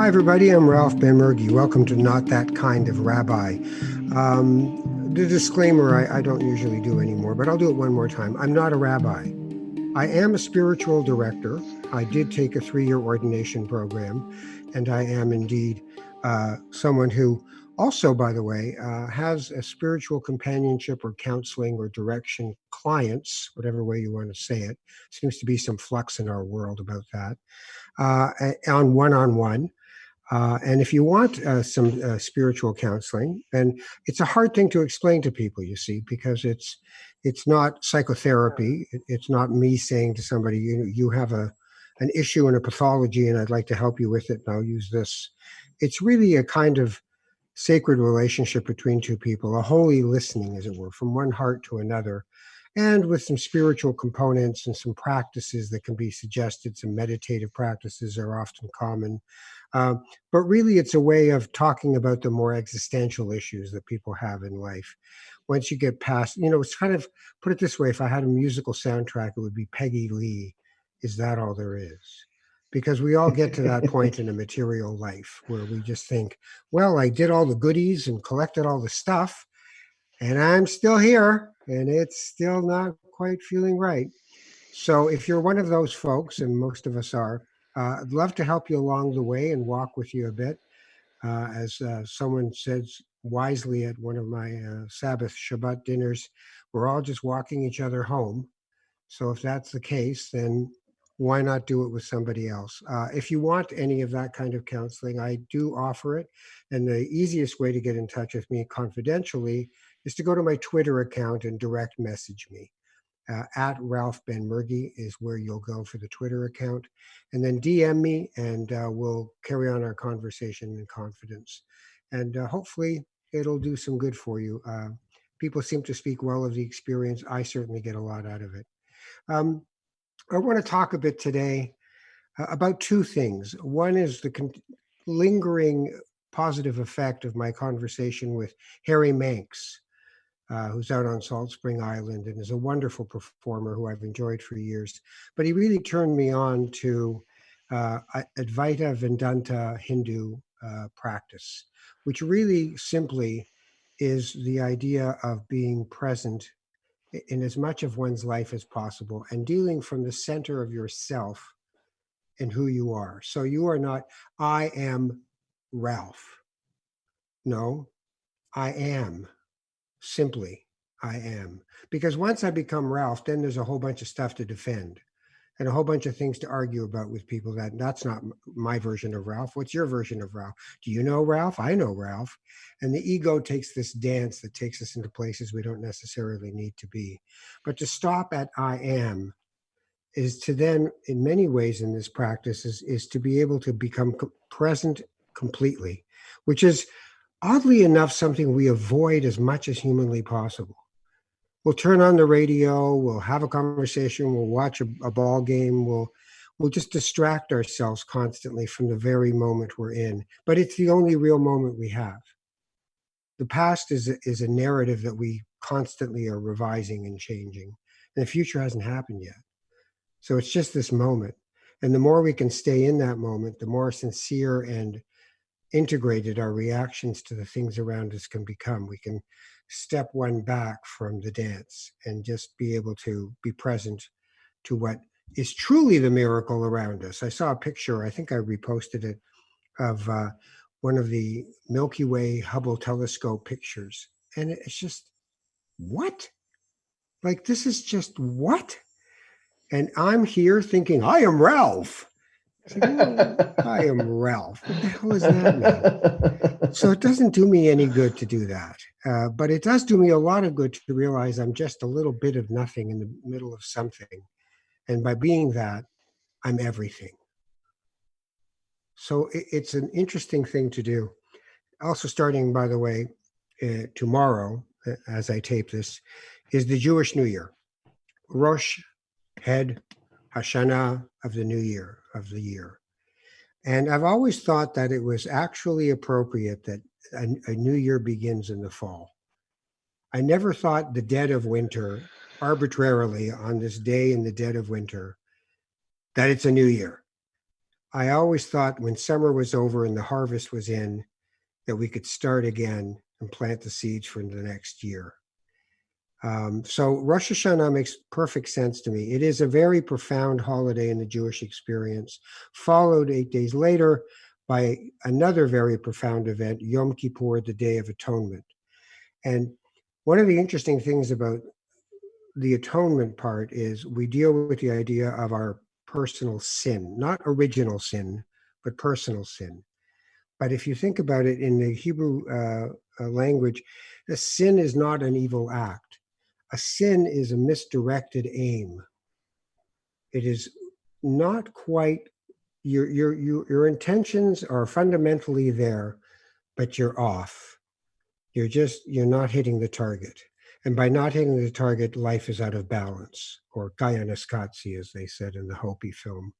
Hi, everybody. I'm Ralph Ben-Mergy. Welcome to Not That Kind of Rabbi. The disclaimer I don't usually do anymore, but I'll do it one more time. I'm not a rabbi. I am a spiritual director. I did take a 3-year ordination program, and I am indeed someone who also, by the way, has a spiritual companionship or counseling or direction clients, whatever way you want to say it. Seems to be some flux in our world about that, on one-on-one. And if you want some spiritual counseling, and it's a hard thing to explain to people, you see, because it's not psychotherapy. It's not me saying to somebody, you have an issue and a pathology, and I'd like to help you with it, and I'll use this. It's really a kind of sacred relationship between two people, a holy listening, as it were, from one heart to another, and with some spiritual components and some practices that can be suggested. Some meditative practices are often common. But really, it's a way of talking about the more existential issues that people have in life. Once you get past, it's kind of, put it this way, if I had a musical soundtrack, it would be Peggy Lee, Is That All There Is? Because we all get to that point in a material life where we just think, well, I did all the goodies and collected all the stuff, and I'm still here, and it's still not quite feeling right. So if you're one of those folks, and most of us are, I'd love to help you along the way and walk with you a bit. As someone says wisely at one of my Sabbath Shabbat dinners, we're all just walking each other home. So if that's the case, then why not do it with somebody else? If you want any of that kind of counseling, I do offer it. And the easiest way to get in touch with me confidentially is to go to my Twitter account and direct message me. At Ralph Ben-Mergy is where you'll go for the Twitter account. And then DM me, and we'll carry on our conversation in confidence. And hopefully it'll do some good for you. People seem to speak well of the experience. I certainly get a lot out of it. I want to talk a bit today about two things. One is the lingering positive effect of my conversation with Harry Manx, who's out on Salt Spring Island and is a wonderful performer who I've enjoyed for years. But he really turned me on to Advaita Vedanta Hindu practice, which really simply is the idea of being present in as much of one's life as possible and dealing from the center of yourself and who you are. So you are not, I am Ralph. No, I am. Simply, I am. Because once I become Ralph, then there's a whole bunch of stuff to defend and a whole bunch of things to argue about with people that's not my version of Ralph. What's your version of Ralph? Do you know Ralph? I know Ralph. And the ego takes this dance that takes us into places we don't necessarily need to be. But to stop at I am is to then, in many ways in this practice, is to be able to become present completely, which is oddly enough something we avoid as much as humanly possible. We'll turn on the radio, we'll have a conversation, we'll watch a ball game, we'll just distract ourselves constantly from the very moment we're in. But it's the only real moment we have. The past is a narrative that we constantly are revising and changing, and the future hasn't happened yet. So it's just this moment. And the more we can stay in that moment, the more sincere and integrated our reactions to the things around us can become. We can step one back from the dance and just be able to be present to what is truly the miracle around us. I saw a picture, I think I reposted it, of one of the Milky Way Hubble telescope pictures. And it's just, what? Like, this is just what? And I'm here thinking, I am Ralph. It's like, well, I am Ralph. What the hell does that mean? So it doesn't do me any good to do that. But it does do me a lot of good to realize I'm just a little bit of nothing in the middle of something. And by being that, I'm everything. So it's an interesting thing to do. Also starting, by the way, tomorrow, as I tape this, is the Jewish New Year. Rosh Hashanah of the New Year, of the year. And I've always thought that it was actually appropriate that a new year begins in the fall. I never thought the dead of winter, arbitrarily on this day in the dead of winter, that it's a new year. I always thought when summer was over and the harvest was in, that we could start again and plant the seeds for the next year. So Rosh Hashanah makes perfect sense to me. It is a very profound holiday in the Jewish experience, followed 8 days later by another very profound event, Yom Kippur, the Day of Atonement. And one of the interesting things about the atonement part is we deal with the idea of our personal sin, not original sin, but personal sin. But if you think about it in the Hebrew language, a sin is not an evil act. A sin is a misdirected aim. It is not quite, your intentions are fundamentally there, but you're off. You're not hitting the target. And by not hitting the target, life is out of balance, or Kaya Naskatsi, as they said in the Hopi film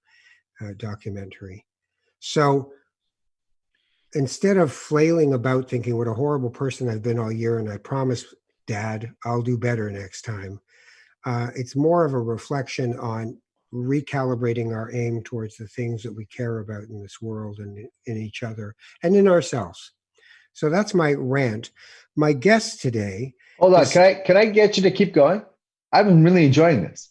documentary. So instead of flailing about thinking what a horrible person I've been all year, and I promise, Dad, I'll do better next time, it's more of a reflection on recalibrating our aim towards the things that we care about in this world and in each other and in ourselves. So that's my rant. My guest today. Hold on, can I get you to keep going? I've been really enjoying this.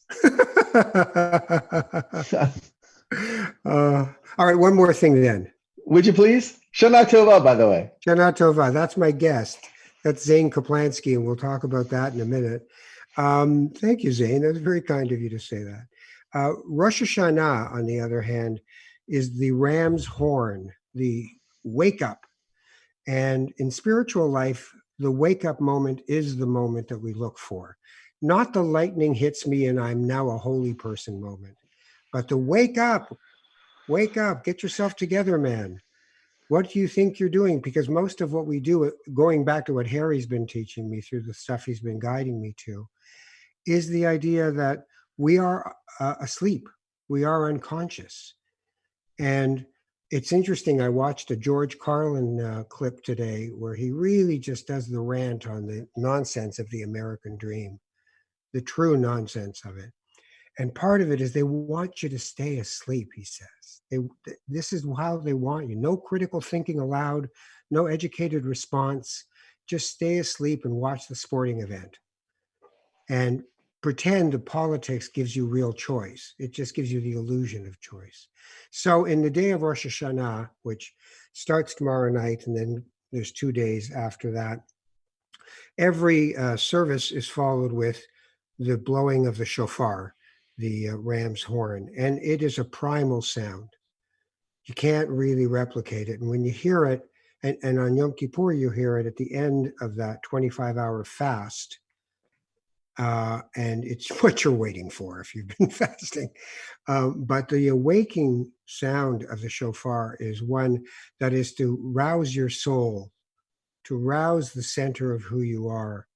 All right, one more thing then. Would you please? Shana Tova, by the way. Shana Tova, that's my guest. That's Zane Caplansky, and we'll talk about that in a minute. Thank you, Zane. That's very kind of you to say that. Rosh Hashanah, on the other hand, is the ram's horn, the wake up. And in spiritual life, the wake up moment is the moment that we look for. Not the lightning hits me and I'm now a holy person moment, but the wake up, get yourself together, man. What do you think you're doing? Because most of what we do, going back to what Harry's been teaching me through the stuff he's been guiding me to, is the idea that we are asleep. We are unconscious. And it's interesting. I watched a George Carlin clip today where he really just does the rant on the nonsense of the American dream, the true nonsense of it. And part of it is they want you to stay asleep, he says. This is how they want you. No critical thinking allowed, no educated response. Just stay asleep and watch the sporting event. And pretend the politics gives you real choice. It just gives you the illusion of choice. So in the day of Rosh Hashanah, which starts tomorrow night, and then there's 2 days after that, every service is followed with the blowing of the shofar, the ram's horn, and it is a primal sound. You can't really replicate it. And when you hear it, and on Yom Kippur, you hear it at the end of that 25-hour fast, and it's what you're waiting for if you've been fasting. But the awaking sound of the shofar is one that is to rouse your soul, to rouse the center of who you are,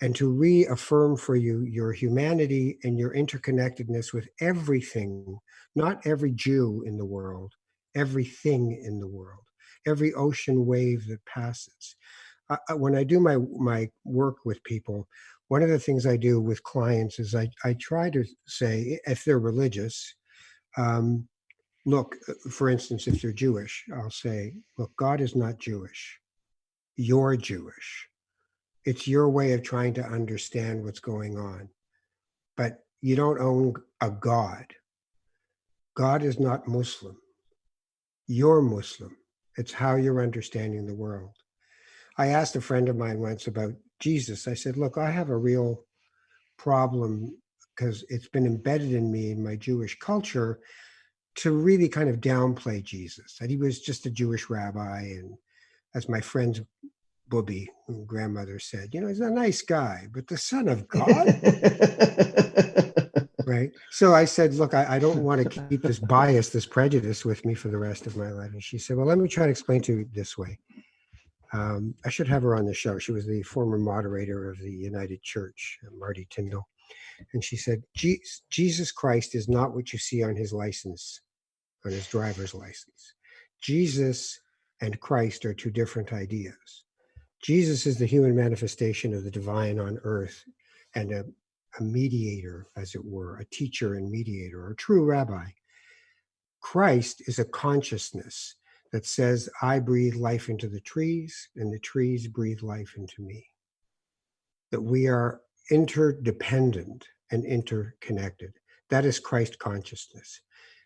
and to reaffirm for you your humanity and your interconnectedness with everything, not every Jew in the world, everything in the world, every ocean wave that passes. When I do my work with people, one of the things I do with clients is I try to say, if they're religious, look, for instance, if you're Jewish, I'll say, look, God is not Jewish. You're Jewish. It's your way of trying to understand what's going on. But you don't own a God. God is not Muslim. You're Muslim. It's how you're understanding the world. I asked a friend of mine once about Jesus. I said, look, I have a real problem because it's been embedded in me in my Jewish culture to really kind of downplay Jesus, that he was just a Jewish rabbi. And as my friend's Booby, grandmother said, he's a nice guy, but the son of God? Right? So I said, look, I don't want to keep this bias, this prejudice with me for the rest of my life. And she said, well, let me try to explain to you this way. I should have her on the show. She was the former moderator of the United Church, Marty Tyndall. And she said, Jesus Christ is not what you see on his license, on his driver's license. Jesus and Christ are two different ideas. Jesus is the human manifestation of the divine on earth and a mediator, as it were, a teacher and mediator, a true rabbi. Christ is a consciousness that says, I breathe life into the trees and the trees breathe life into me. That we are interdependent and interconnected. That is Christ consciousness.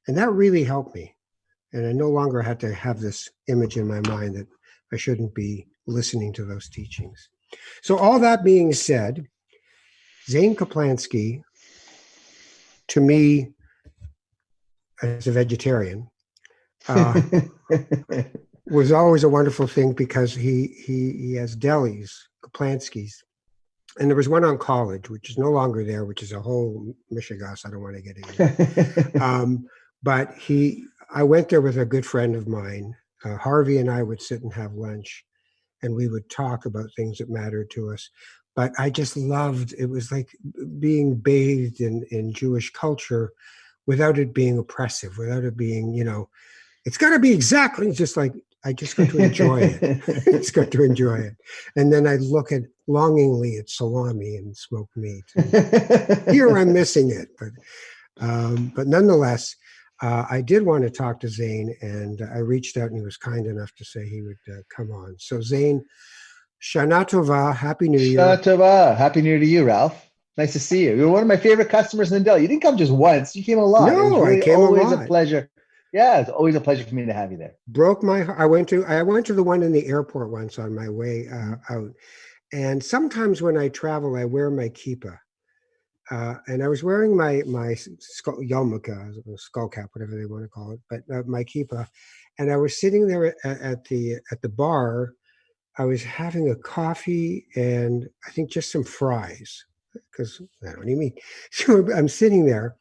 And that really helped me. And I no longer had to have this image in my mind that I shouldn't be listening to those teachings. So all that being said, Zane Caplansky, to me, as a vegetarian, was always a wonderful thing because he has delis, Kaplanskys. And there was one on College, which is no longer there, which is a whole mishigas I don't want to get into. But I went there with a good friend of mine. Harvey and I would sit and have lunch, and we would talk about things that mattered to us. But I just loved, it was like being bathed in Jewish culture without it being oppressive, without it being, it's got to be exactly just like, I just got to enjoy it. I just got to enjoy it. And then I'd look longingly at salami and smoked meat. Here I'm missing it. But nonetheless, I did want to talk to Zane, and I reached out, and he was kind enough to say he would come on. So Zane, Shana Tova, Happy New Year. Shana Tova. Happy New Year to you, Ralph. Nice to see you. You're one of my favorite customers in the deli. You didn't come just once. You came a lot. No, it was really I came always a lot. Pleasure. Yeah, it's always a pleasure for me to have you there. Broke my heart. I went to the one in the airport once on my way out. And sometimes when I travel, I wear my kippah. And I was wearing my yarmulke, skull cap, whatever they want to call it, but my kippah. And I was sitting there at the bar. I was having a coffee and I think just some fries, because I don't eat meat. So I'm sitting there,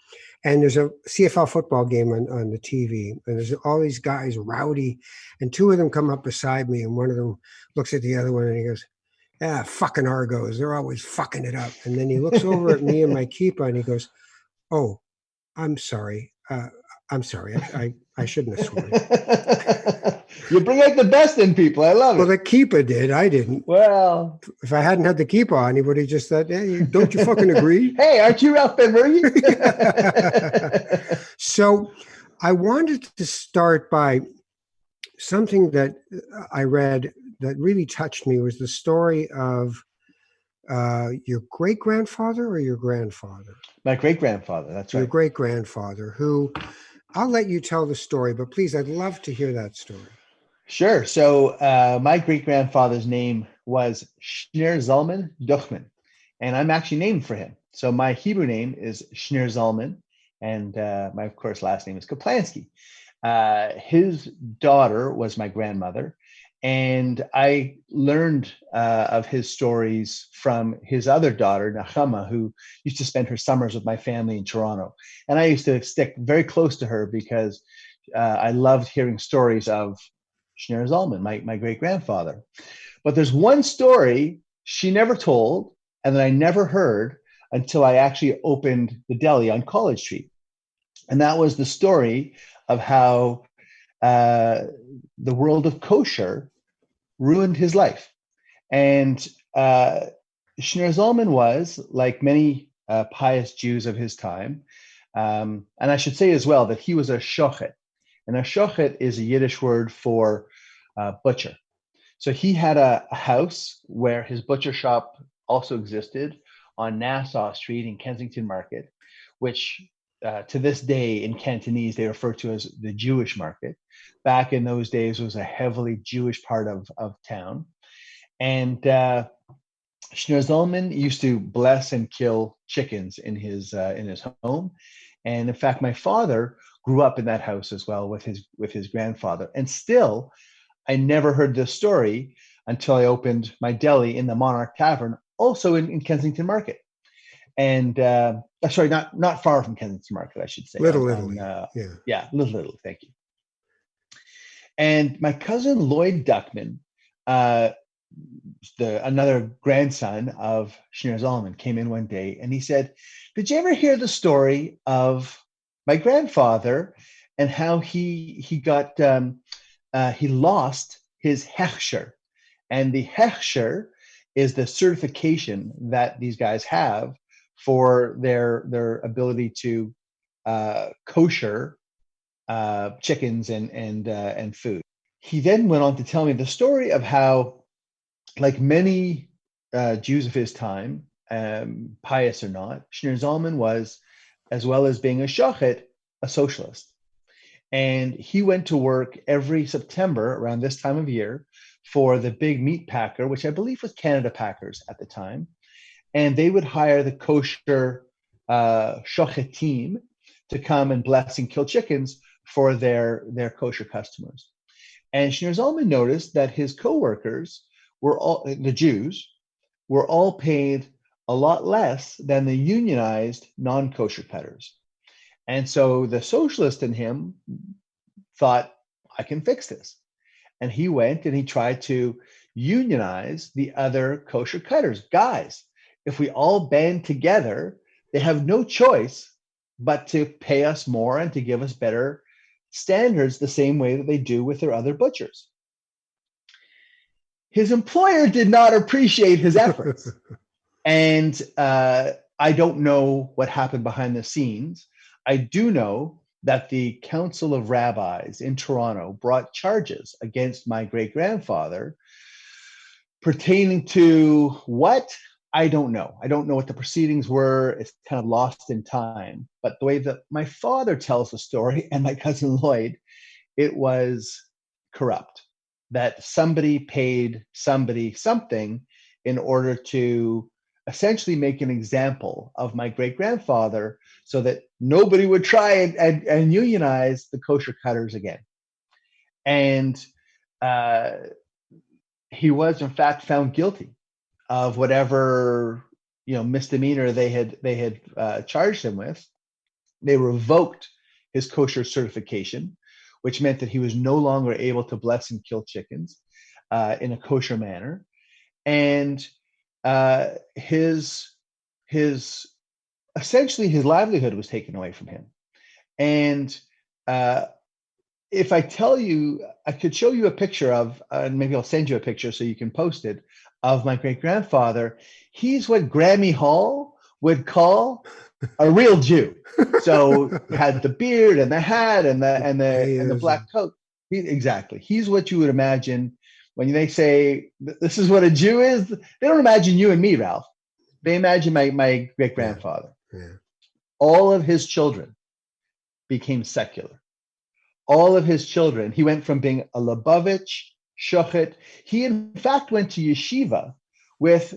and there's a CFL football game on the TV, and there's all these guys rowdy, and two of them come up beside me, and one of them looks at the other one and he goes, fucking Argos, they're always fucking it up. And then he looks over at me and my kippah and he goes, oh, I'm sorry. I shouldn't have sworn. You bring out the best in people. I love it. Well, the kippah did. I didn't. Well, if I hadn't had the kippah on, he would have just said, hey, don't you fucking agree? Hey, aren't you Ralph Ben-Mergi? So I wanted to start by something that I read that really touched me, was the story of your great-grandfather or your grandfather? My great-grandfather, that's right. Your great-grandfather, who, I'll let you tell the story, but please, I'd love to hear that story. Sure. So my great-grandfather's name was Shneur Zalman Duchman, and I'm actually named for him. So my Hebrew name is Shneur Zalman, and my, of course, last name is Caplansky. His daughter was my grandmother, and I learned of his stories from his other daughter, Nachama, who used to spend her summers with my family in Toronto. And I used to stick very close to her because I loved hearing stories of Shneur Zalman, my great-grandfather. But there's one story she never told and that I never heard until I actually opened the deli on College Street. And that was the story of how the world of kosher ruined his life. And Shneur Zalman was, like many pious Jews of his time, and I should say as well that he was a shochet. And a shochet is a Yiddish word for butcher. So he had a house where his butcher shop also existed on Nassau Street in Kensington Market, which to this day in Cantonese, they refer to as the Jewish market. Back in those days, it was a heavily Jewish part of town. And Shneur Zalman used to bless and kill chickens in his home. And in fact, my father grew up in that house as well with his grandfather. And still, I never heard this story until I opened my deli in the Monarch Tavern, also in Kensington Market. And sorry, not far from Kensington Market, I should say. Little. Little. Thank you. And my cousin Lloyd Duckman, another grandson of Shneur Zalman, came in one day and he said, "Did you ever hear the story of my grandfather and how he lost his hechsher?" And the hechsher is the certification that these guys have for their ability to kosher chickens and food. He then went on to tell me the story of how, like many Jews of his time, pious or not, Shneur Zalman was, as well as being a shochet, a socialist. And he went to work every September around this time of year for the big meat packer, which I believe was Canada Packers at the time. And they would hire the kosher shochetim to come and bless and kill chickens for their kosher customers. And Shneur Zalman noticed that his coworkers were all, the Jews, were all paid a lot less than the unionized non-kosher cutters. And so the socialist in him thought, I can fix this. And he went and he tried to unionize the other kosher cutters. Guys, if we all band together, they have no choice but to pay us more and to give us better standards the same way that they do with their other butchers. His employer did not appreciate his efforts. And I don't know what happened behind the scenes. I do know that the Council of Rabbis in Toronto brought charges against my great-grandfather pertaining to what? I don't know. I don't know what the proceedings were. It's kind of lost in time. But the way that my father tells the story and my cousin Lloyd, it was corrupt. That somebody paid somebody something in order to essentially make an example of my great-grandfather so that nobody would try and unionize the kosher cutters again. And he was, in fact, found guilty of whatever misdemeanor they had charged him with. They revoked his kosher certification, which meant that he was no longer able to bless and kill chickens in a kosher manner. And his essentially his livelihood was taken away from him. And if I tell you, I could show you a picture of, and maybe I'll send you a picture so you can post it, of my great-grandfather. He's what Grammy Hall would call a real Jew. So had the beard and the hat and the black coat. Exactly. He's what you would imagine when they say this is what a Jew is. They don't imagine you and me, Ralph. They imagine my great-grandfather. Yeah. All of his children became secular. All of his children. He went from being a Lubavitch, shochet. He, in fact, went to yeshiva with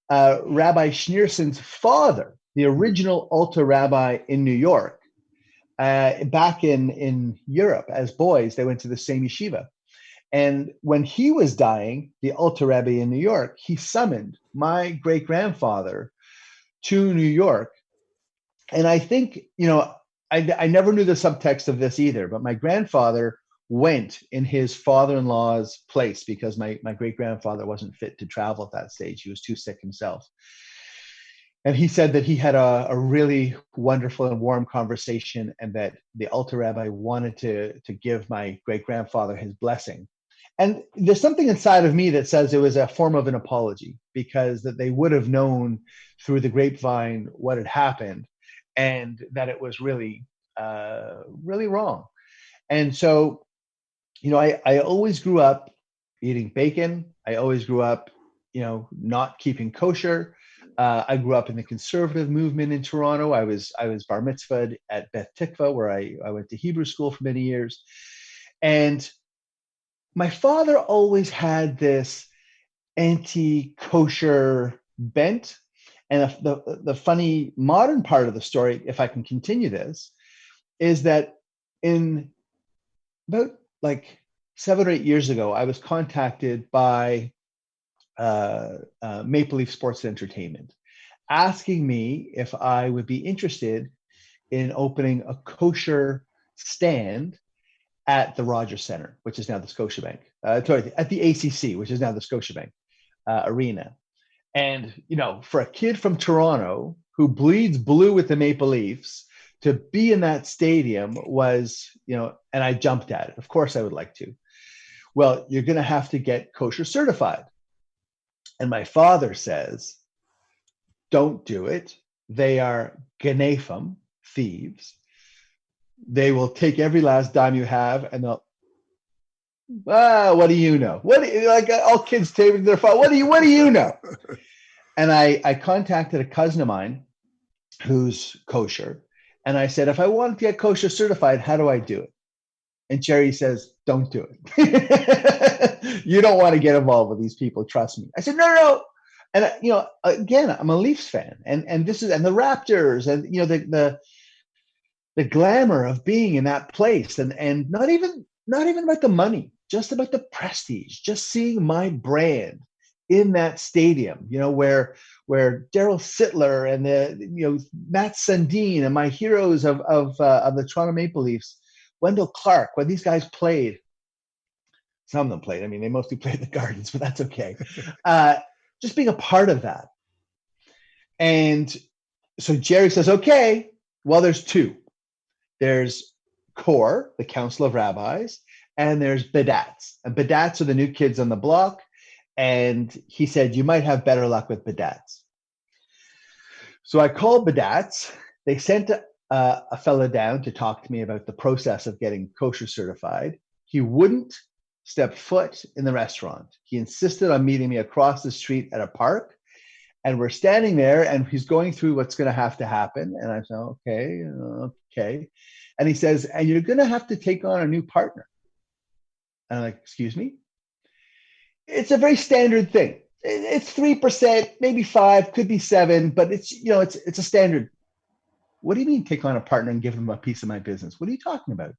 Rabbi Schneerson's father, the original Alter Rabbi in New York. Back in Europe, as boys, they went to the same yeshiva. And when he was dying, the Alter Rebbe in New York, he summoned my great-grandfather to New York. And I think, I never knew the subtext of this either, but my grandfather went in his father-in-law's place because my great-grandfather wasn't fit to travel at that stage. He was too sick himself. And he said that he had a really wonderful and warm conversation and that the Alter Rebbe wanted to give my great-grandfather his blessing. And there's something inside of me that says it was a form of an apology because that they would have known through the grapevine what had happened and that it was really, really wrong. And so, I always grew up eating bacon. I always grew up, not keeping kosher. I grew up in the conservative movement in Toronto. I was bar mitzvahed at Beth Tikva, where I went to Hebrew school for many years. And my father always had this anti-kosher bent. And the funny modern part of the story, if I can continue this, is that in about like 7 or 8 years ago, I was contacted by Maple Leaf Sports and Entertainment, asking me if I would be interested in opening a kosher stand at the Rogers Center, which is now the Scotiabank, at the ACC, which is now the Scotiabank Arena. And, for a kid from Toronto who bleeds blue with the Maple Leafs, to be in that stadium was, and I jumped at it. Of course I would like to. Well, you're going to have to get kosher certified. And my father says, don't do it. They are genefim, thieves. they will take every last dime you have, and they'll, what do you know? What do you, like all kids taping their phone? What do you know? And I contacted a cousin of mine who's kosher, and I said, if I want to get kosher certified, how do I do it? And Jerry says, don't do it. You don't want to get involved with these people. Trust me. I said, no, no, no. And again, I'm a Leafs fan, and this is, and the Raptors, and the glamour of being in that place, and not even about the money, just about the prestige, just seeing my brand in that stadium, where Daryl Sittler and Matt Sundin and my heroes of the Toronto Maple Leafs, Wendell Clark, when these guys played, some of them played. I mean, they mostly played the Gardens, but that's okay. Just being a part of that. And so Jerry says, okay, well, there's two. There's CORE, the Council of Rabbis, and there's Badats. And Badats are the new kids on the block. And he said, you might have better luck with Badats. So I called Badats. They sent a fella down to talk to me about the process of getting kosher certified. He wouldn't step foot in the restaurant. He insisted on meeting me across the street at a park. And we're standing there, and he's going through what's going to happen. And I said, okay. And he says, and you're going to have to take on a new partner. And I'm like, excuse me? It's a very standard thing. It's 3%, maybe 5, could be 7, but it's a standard. What do you mean take on a partner and give him a piece of my business? What are you talking about?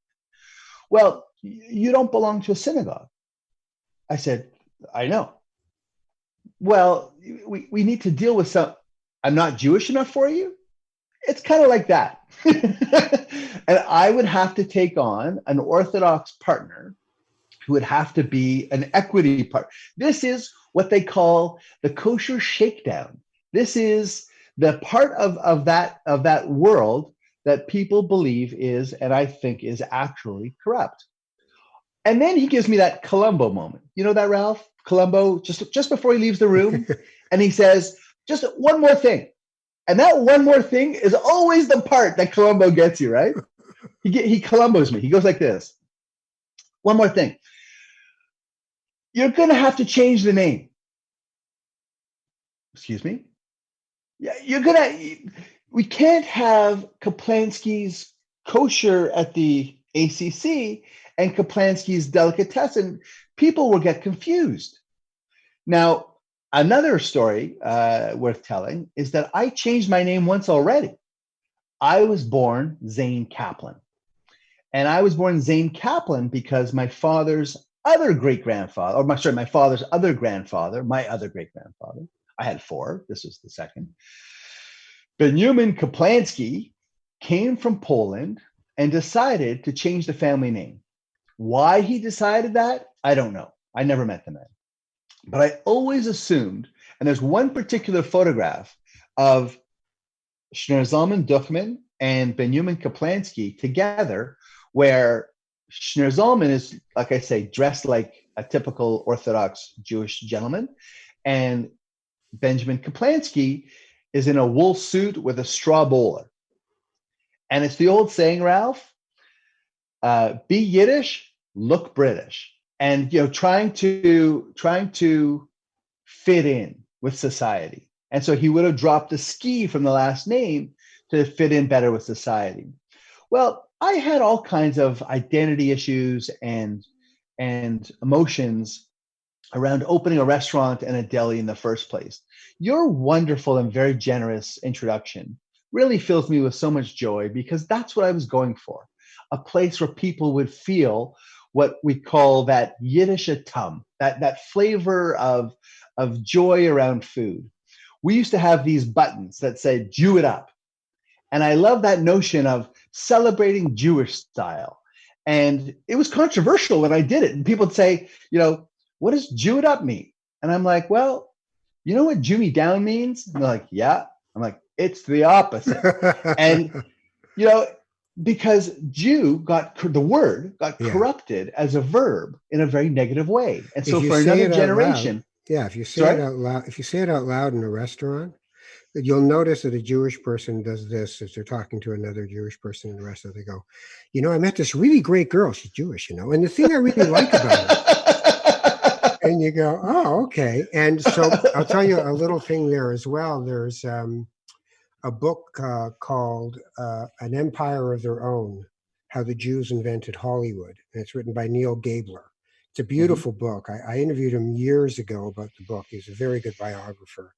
Well, you don't belong to a synagogue. I said, I know. Well, we need to deal with some. I'm not Jewish enough for you. It's kind of like that. And I would have to take on an Orthodox partner who would have to be an equity partner. This is what they call the kosher shakedown. This is the part of that world that people believe is, and I think is actually corrupt. And then he gives me that Columbo moment. You know that, Ralph? Columbo, just before he leaves the room, and he says, just one more thing. And that one more thing is always the part that Columbo gets you, right? He Columbos me. He goes like this. One more thing. You're going to have to change the name. Excuse me? Yeah, we can't have Kaplansky's kosher at the ACC and Kaplansky's delicatessen. People will get confused. Now, another story worth telling is that I changed my name once already. I was born Zane Kaplan. And I was born Zane Kaplan because my father's other great-grandfather, my father's other grandfather, my other great-grandfather, I had 4, this was the second, Benjamin Caplansky came from Poland and decided to change the family name. Why he decided that, I don't know. I never met the man. But I always assumed, and there's one particular photograph of Shner Zalman Duchman and Benjamin Caplansky together, where Shner Zalman is, like I say, dressed like a typical Orthodox Jewish gentleman, and Benjamin Caplansky is in a wool suit with a straw bowler. And it's the old saying, Ralph, be Yiddish, look British. And trying to fit in with society. And so he would have dropped the ski from the last name to fit in better with society. Well, I had all kinds of identity issues and emotions around opening a restaurant and a deli in the first place. Your wonderful and very generous introduction really fills me with so much joy, because that's what I was going for. A place where people would feel what we call that Yiddish atum, that flavor of joy around food. We used to have these buttons that said, Jew it up. And I love that notion of celebrating Jewish style. And it was controversial when I did it. And people would say, what does Jew it up mean? And I'm like, well, you know what Jew me down means? And they're like, yeah. I'm like, it's the opposite. And, because the word got corrupted as a verb in a very negative way. And so for another generation. If you say it out loud in a restaurant, You'll notice that a Jewish person does this as they're talking to another Jewish person, and the rest of it, they go, I met this really great girl. She's Jewish, and the thing I really like about her. And you go, oh, okay. And so I'll tell you a little thing there as well. There's a book called An Empire of Their Own, How the Jews Invented Hollywood. And it's written by Neil Gabler. It's a beautiful book. I interviewed him years ago about the book. He's a very good biographer.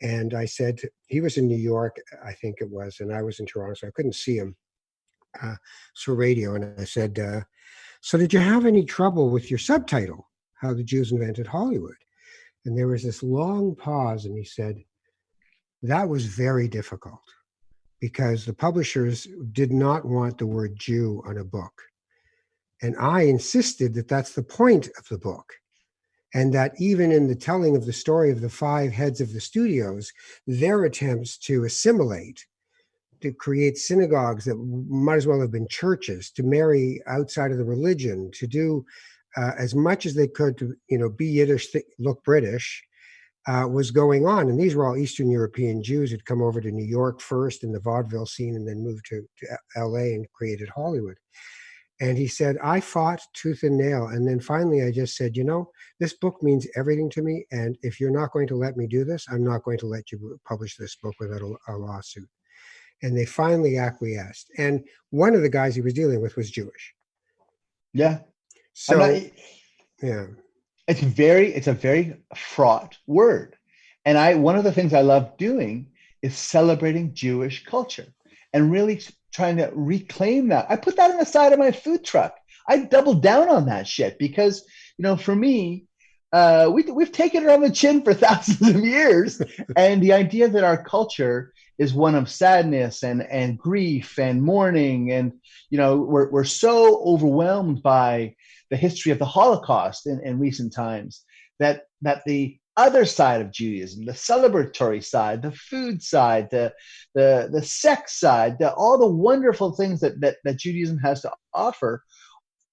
And I said, he was in New York, I think it was, and I was in Toronto, so I couldn't see him. So radio. And I said, so did you have any trouble with your subtitle, How the Jews Invented Hollywood? And there was this long pause, and he said, that was very difficult because the publishers did not want the word Jew on a book. And I insisted that that's the point of the book. And that even in the telling of the story of the five heads of the studios, their attempts to assimilate, to create synagogues that might as well have been churches, to marry outside of the religion, to do as much as they could to, be Yiddish, look British, was going on. And these were all Eastern European Jews who'd come over to New York first in the vaudeville scene and then moved to LA and created Hollywood. And he said, I fought tooth and nail. And then finally I just said, this book means everything to me. And if you're not going to let me do this, I'm not going to let you publish this book without a lawsuit. And they finally acquiesced. And one of the guys he was dealing with was Jewish. Yeah. So, yeah. It's a very fraught word. And one of the things I love doing is celebrating Jewish culture and really trying to reclaim that. I put that on the side of my food truck. I doubled down on that shit because, for me, we've taken it on the chin for thousands of years. And the idea that our culture is one of sadness and grief and mourning. And, we're so overwhelmed by the history of the Holocaust in recent times that the other side of Judaism, the celebratory side, the food side, the sex side, all the wonderful things that Judaism has to offer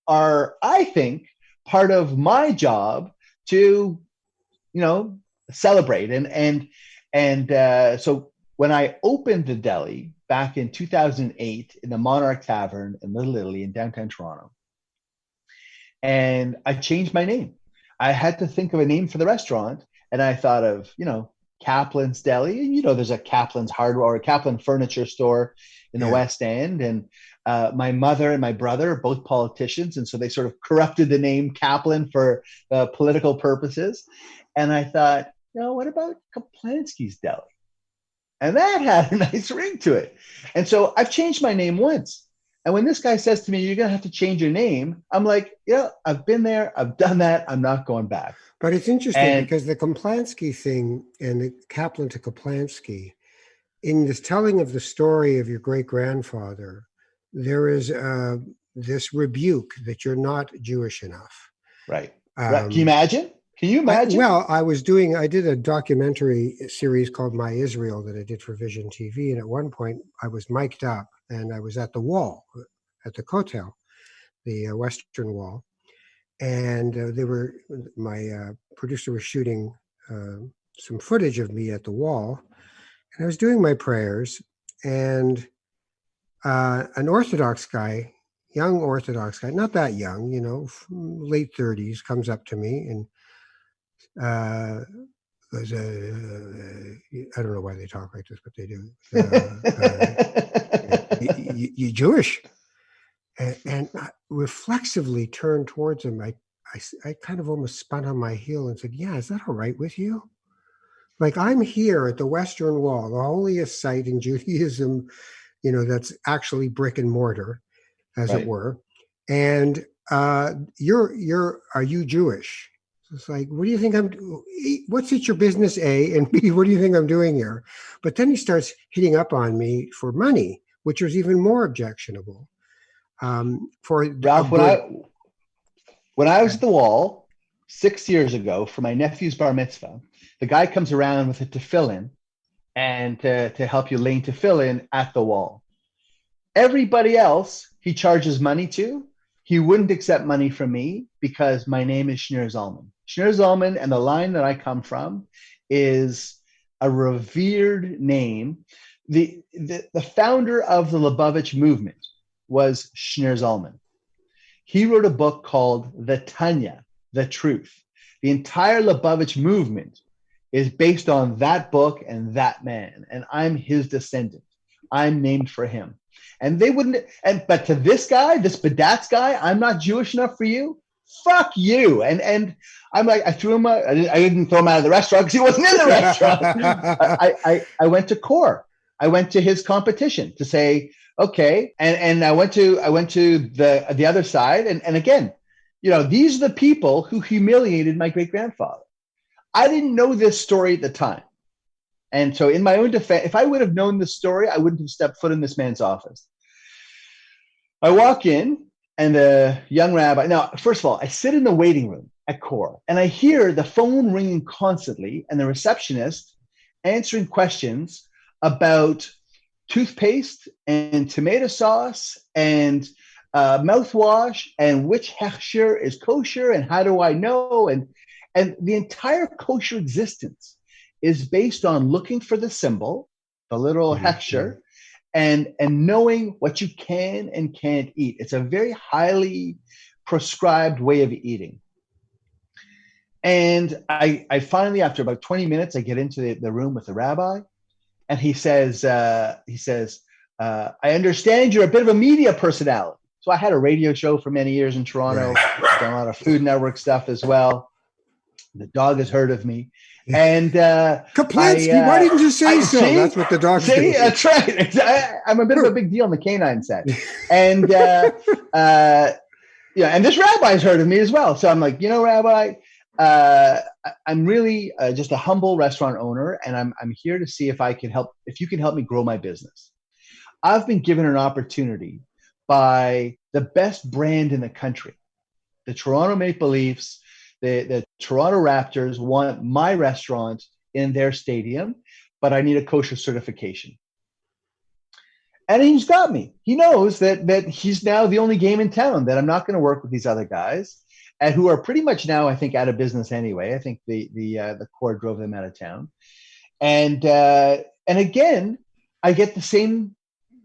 are, I think, part of my job to, celebrate. So when I opened the deli back in 2008 in the Monarch Tavern in Little Italy in downtown Toronto, and I changed my name. I had to think of a name for the restaurant, and I thought of, Kaplan's Deli. And, there's a Kaplan's Hardware or a Kaplan Furniture Store in the West End. And my mother and my brother are both politicians, and so they sort of corrupted the name Kaplan for political purposes. And I thought, what about Caplansky's Deli? And that had a nice ring to it. And so I've changed my name once. And when this guy says to me, you're going to have to change your name, I'm like, I've been there. I've done that. I'm not going back. But it's interesting because the Caplansky thing and the Kaplan to Caplansky, in this telling of the story of your great-grandfather, there is this rebuke that you're not Jewish enough. Right. Can you imagine? Can you imagine? I did a documentary series called My Israel that I did for Vision TV. And at one point I was mic'd up and I was at the wall, at the Kotel, the Western Wall. And my producer was shooting some footage of me at the wall. And I was doing my prayers, and an Orthodox guy, young Orthodox guy, not that young, late 30s, comes up to me and goes, I don't know why they talk like this, but they do. You Jewish? And I reflexively turned towards him. I kind of almost spun on my heel and said, yeah, is that all right with you? Like, I'm here at the Western Wall, the holiest site in Judaism, that's actually brick and mortar, as it were. And are you Jewish? It's like, what do you think what's it your business, A, and B, what do you think I'm doing here? But then he starts hitting up on me for money, which was even more objectionable. Ralph, when I was at the wall 6 years ago for my nephew's bar mitzvah, the guy comes around with a tefillin and to help you lane tefillin at the wall. Everybody else he charges money to, he wouldn't accept money from me because my name is Shneur Zalman. Shneur Zalman, and the line that I come from is a revered name. The founder of the Lubavitch movement was Shneor Zalman. He wrote a book called The Tanya, The Truth. The entire Lubavitch movement is based on that book and that man, and I'm his descendant. I'm named for him. And they wouldn't, but to this guy, this Badatz guy, I'm not Jewish enough for you. Fuck you. And I'm like, I threw him out. I didn't throw him out of the restaurant because he wasn't in the restaurant. I went to Core. I went to his competition to say, okay. And I went to the other side. And again, these are the people who humiliated my great grandfather. I didn't know this story at the time. And so in my own defense, if I would have known this story, I wouldn't have stepped foot in this man's office. I walk in, and the young rabbi, now, first of all, I sit in the waiting room at Core, and I hear the phone ringing constantly, and the receptionist answering questions about toothpaste and tomato sauce and mouthwash and which hechsher is kosher and how do I know? And the entire kosher existence is based on looking for the symbol, the little hechsher, and knowing what you can and can't eat. It's a very highly prescribed way of eating. And I finally, after about 20 minutes, I get into the room with the rabbi, and he says, I understand you're a bit of a media personality. So I had a radio show for many years in Toronto, done a lot of Food Network stuff as well. The dog has heard of me. And Kaplansky, why didn't you say so? See? That's what the dog's doing. That's right. I'm a bit of a big deal on the canine set. And and this rabbi's heard of me as well. So I'm like, Rabbi, I'm really just a humble restaurant owner, and I'm here to see if you can help me grow my business. I've been given an opportunity by the best brand in the country, the Toronto Maple Leafs. The Toronto Raptors want my restaurant in their stadium, but I need a kosher certification. And he's got me. He knows that he's now the only game in town, that I'm not going to work with these other guys, and who are pretty much now, I think, out of business anyway. I think the Core drove them out of town. And again, I get the same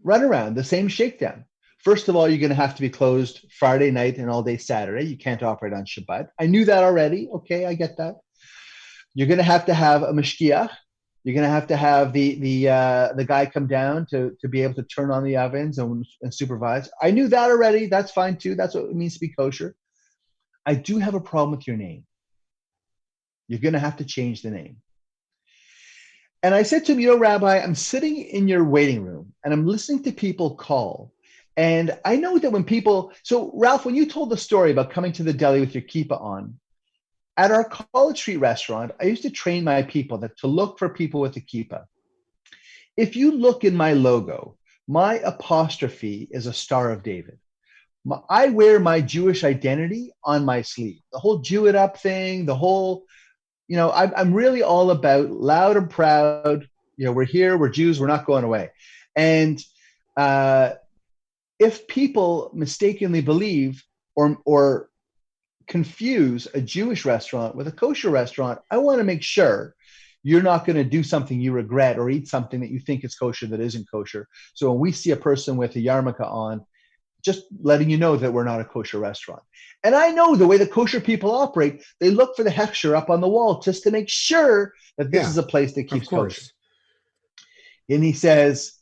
runaround, the same shakedown. First of all, you're going to have to be closed Friday night and all day Saturday. You can't operate on Shabbat. I knew that already. Okay, I get that. You're going to have a mashgiach. You're going to have the guy come down to be able to turn on the ovens and supervise. I knew that already. That's fine too. That's what it means to be kosher. I do have a problem with your name. You're going to have to change the name. And I said to him, Rabbi, I'm sitting in your waiting room and I'm listening to people call. And I know that when people, so Ralph, when you told the story about coming to the deli with your kippah on, at our College Street restaurant, I used to train my people to look for people with a kippah. If you look in my logo, my apostrophe is a Star of David. I wear my Jewish identity on my sleeve. The whole Jew it up thing, the whole, I'm really all about loud and proud. We're here, we're Jews, we're not going away. And if people mistakenly believe or confuse a Jewish restaurant with a kosher restaurant, I want to make sure you're not going to do something you regret or eat something that you think is kosher that isn't kosher. So when we see a person with a yarmulke on, just letting you know that we're not a kosher restaurant. And I know the way the kosher people operate, they look for the hechsher up on the wall just to make sure that this is a place that keeps kosher. And he says,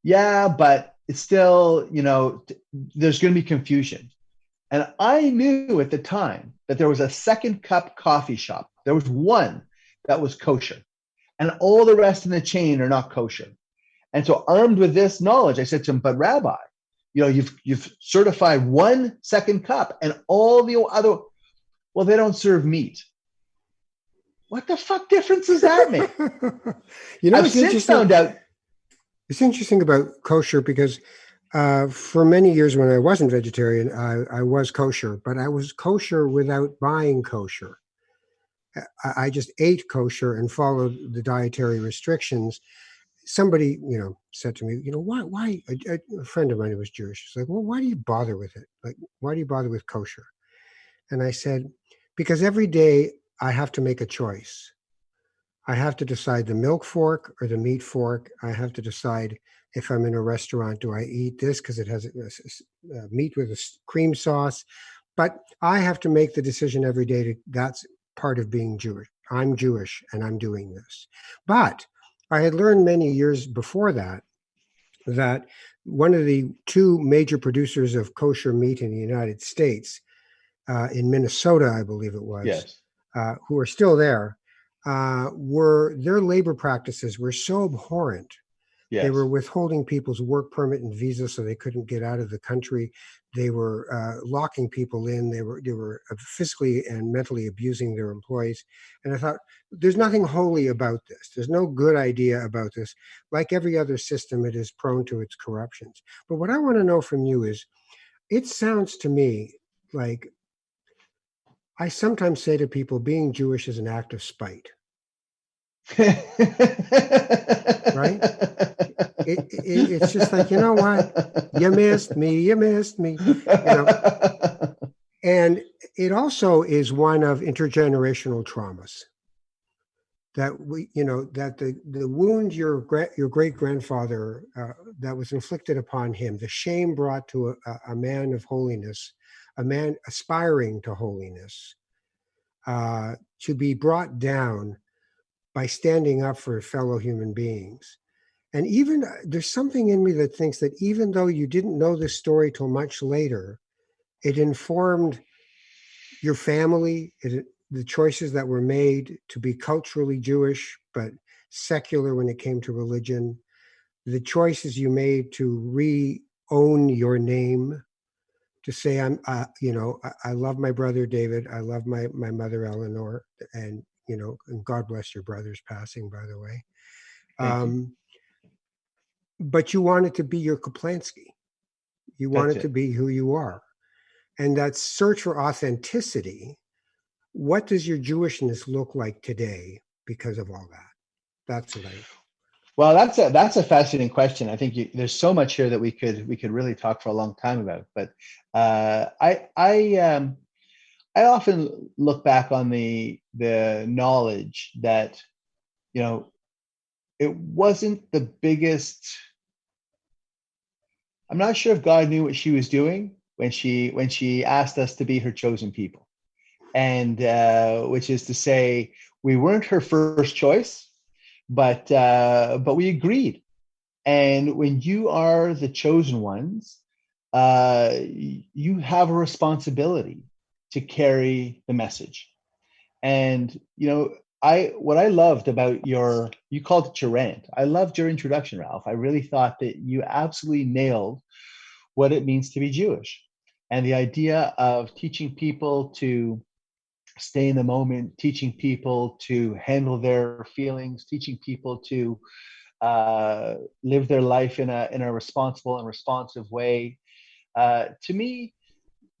yeah, but it's still, there's going to be confusion. And I knew at the time that there was a Second Cup coffee shop. There was one that was kosher, and all the rest in the chain are not kosher. And so armed with this knowledge, I said to him, but Rabbi, you've certified one Second Cup and all the other, well, they don't serve meat. What the fuck difference does that make? I've since found out. It's interesting about kosher because for many years when I wasn't vegetarian, I was kosher, but I was kosher without buying kosher. I just ate kosher and followed the dietary restrictions. Somebody, said to me, why? A friend of mine who was Jewish, she's like, well, why do you bother with it? Like, why do you bother with kosher? And I said, because every day I have to make a choice. I have to decide the milk fork or the meat fork. I have to decide if I'm in a restaurant, do I eat this because it has meat with a cream sauce? But I have to make the decision every day. That's part of being Jewish. I'm Jewish and I'm doing this. But I had learned many years before that one of the two major producers of kosher meat in the United States, in Minnesota, I believe it was, Yes. who are still there, were their labor practices were so abhorrent. They were Yes. withholding people's work permit and visa so they couldn't get out of the country. They were locking people in. They were physically and mentally abusing their employees. And I thought, there's nothing holy about this. There's no good idea about this. Like every other system, it is prone to its corruptions. But what I want to know from you is, it sounds to me like, I sometimes say to people, being Jewish is an act of spite, right? It's just like, you know what? You missed me. You missed me. You know, and it also is one of intergenerational traumas that that the wound your great grandfather that was inflicted upon him, the shame brought to a man of holiness, a man aspiring to holiness, to be brought down by standing up for fellow human beings. And even there's something in me that thinks that even though you didn't know this story till much later, it informed your family, the choices that were made to be culturally Jewish, but secular when it came to religion, the choices you made to re-own your name, to say, I love my brother David, I love my mother Eleanor, and, and God bless your brother's passing, by the way. Thank you. But you wanted to be your Kaplansky. You That's wanted to it. be who you are. And that search for authenticity, what does your Jewishness look like today because of all that? That's what I... Well, that's a fascinating question. I think there's so much here that we could really talk for a long time about. But I often look back on the knowledge that, it wasn't the biggest. I'm not sure if God knew what she was doing when she asked us to be her chosen people, and which is to say, we weren't her first choice, but we agreed. And when you are the chosen ones, you have a responsibility to carry the message. And what I loved about you called it your rant. I loved your introduction, Ralph. I really thought that you absolutely nailed what it means to be Jewish, and the idea of teaching people to stay in the moment, teaching people to handle their feelings, teaching people to live their life in a responsible and responsive way. To me,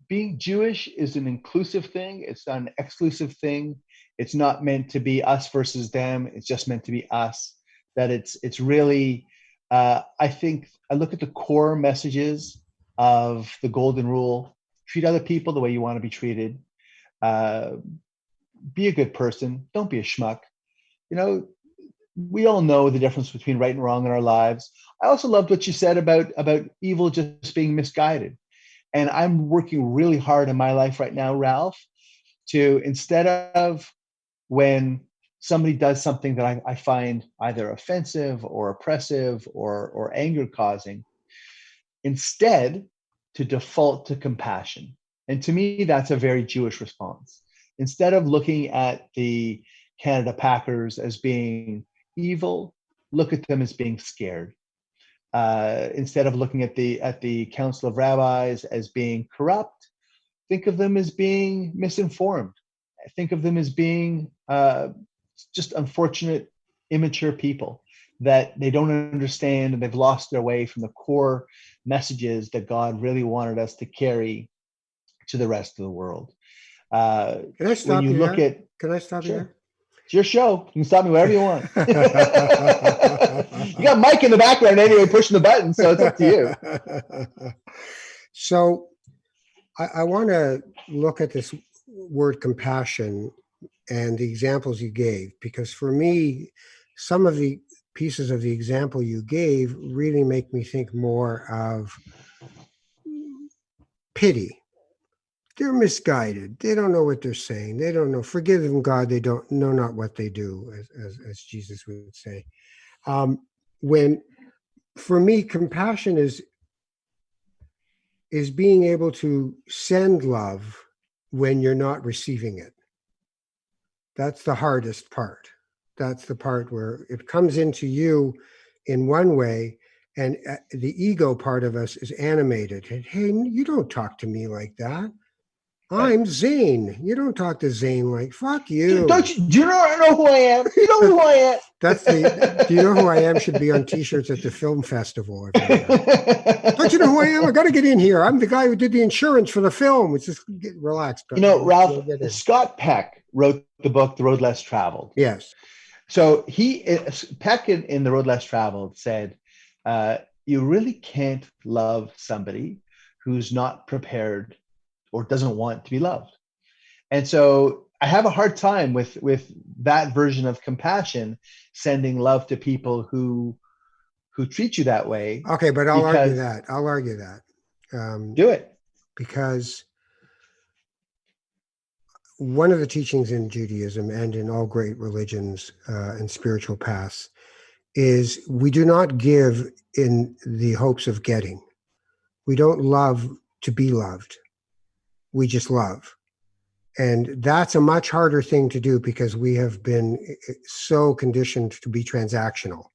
being Jewish is an inclusive thing. It's not an exclusive thing. It's not meant to be us versus them. It's just meant to be us. That it's really. I think I look at the core messages of the Golden Rule: treat other people the way you want to be treated. Be a good person. Don't be a schmuck. You know, we all know the difference between right and wrong in our lives. I also loved what you said about evil just being misguided. And I'm working really hard in my life right now, Ralph, to, instead of when somebody does something that I find either offensive or oppressive or anger causing, instead to default to compassion. And to me, that's a very Jewish response. Instead of looking at the Canada Packers as being evil, look at them as being scared. Instead of looking at the Council of Rabbis as being corrupt, think of them as being misinformed. Think of them as being just unfortunate, immature people that they don't understand, and they've lost their way from the core messages that God really wanted us to carry to the rest of the world. Can I When stop you you look there? at, Can I stop you sure, there? it's your show. You can stop me wherever you want. You got Mike in the background anyway, pushing the buttons, so it's up to you. So I want to look at this word compassion and the examples you gave, because for me, some of the pieces of the example you gave really make me think more of pity. They're misguided. They don't know what they're saying. They don't know. Forgive them, God. They don't know not what they do, as Jesus would say. When for me, compassion is being able to send love when you're not receiving it. That's the hardest part. That's the part where it comes into you in one way, and the ego part of us is animated. Hey, you don't talk to me like that. Right. I'm Zane. You don't talk to Zane like, fuck Do, you. don't you? Do you not know who I am? You know who I am. That's the, do you know who I am should be on t-shirts at the film festival every year. Don't you know who I am? I got to get in here. I'm the guy who did the insurance for the film. It's just get relaxed. You know, Ralph, You'll get in. Scott Peck wrote the book The Road Less Traveled. Yes. So Peck in The Road Less Traveled said, you really can't love somebody who's not prepared or doesn't want to be loved. And so I have a hard time with that version of compassion, sending love to people who treat you that way. Okay, but I'll argue Because that. I'll argue that. do it. Because one of the teachings in Judaism and in all great religions and spiritual paths is we do not give in the hopes of getting. We don't love to be loved. We just love. And that's a much harder thing to do because we have been so conditioned to be transactional.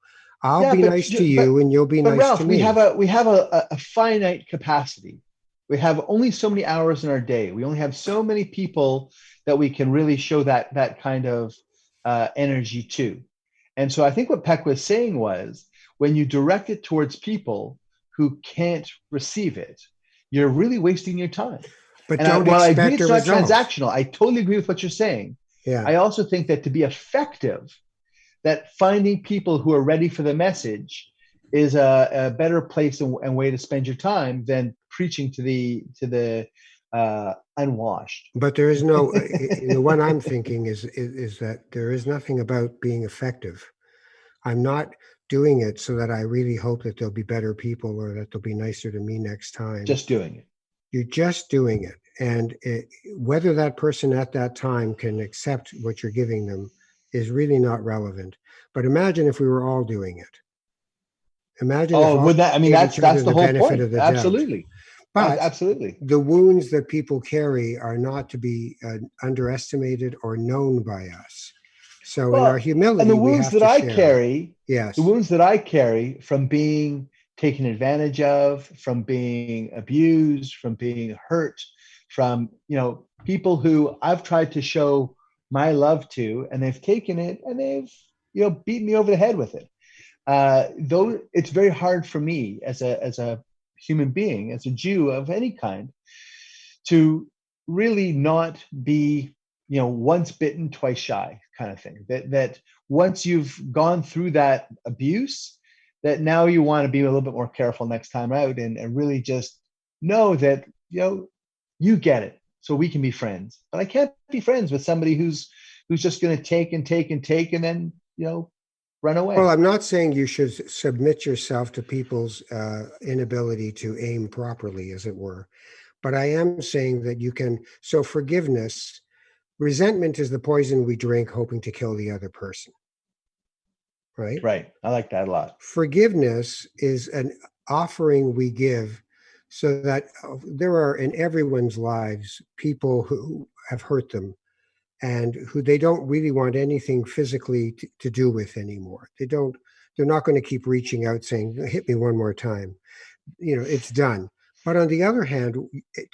I'll Yeah, be nice to you and you'll be but nice Ralph, to me. we have a finite capacity. We have only so many hours in our day. We only have so many people that we can really show that kind of energy to. And so I think what Peck was saying was when you direct it towards people who can't receive it, you're really wasting your time. But And don't while I agree expect a it's not result. transactional, I totally agree with what you're saying. Yeah. I also think that to be effective, that finding people who are ready for the message is a better place and way to spend your time than preaching to the unwashed. But there is no, the one I'm thinking is that there is nothing about being effective. I'm not doing it so that I really hope that there'll be better people or that they'll be nicer to me next time. Just doing it. You're just doing it. And whether that person at that time can accept what you're giving them is really not relevant. But imagine if we were all doing it. Imagine if Oh, all would that? I mean, gave each other that's the the whole benefit point. of the doubt. Absolutely, But absolutely. the wounds that people carry are not to be underestimated or known by us. So in our Well, and humility, we have to share. the Yes. wounds that I carry from being taken advantage of, from being abused, from being hurt, from people who I've tried to show my love to, and they've taken it and they've beat me over the head with it. Though it's very hard for me as a human being, as a Jew of any kind, to really not be once bitten twice shy kind of thing. That once you've gone through that abuse, that now you want to be a little bit more careful next time out and really just know that you get it, so we can be friends. But I can't be friends with somebody who's just going to take and take and take and then run away. Well, I'm not saying you should submit yourself to people's inability to aim properly, as it were. But I am saying that you can, so forgiveness, resentment is the poison we drink hoping to kill the other person. Right? Right. I like that a lot. Forgiveness is an offering we give so that there are in everyone's lives people who have hurt them and who they don't really want anything physically to do with anymore. They're not going to keep reaching out saying, hit me one more time. It's done. But on the other hand,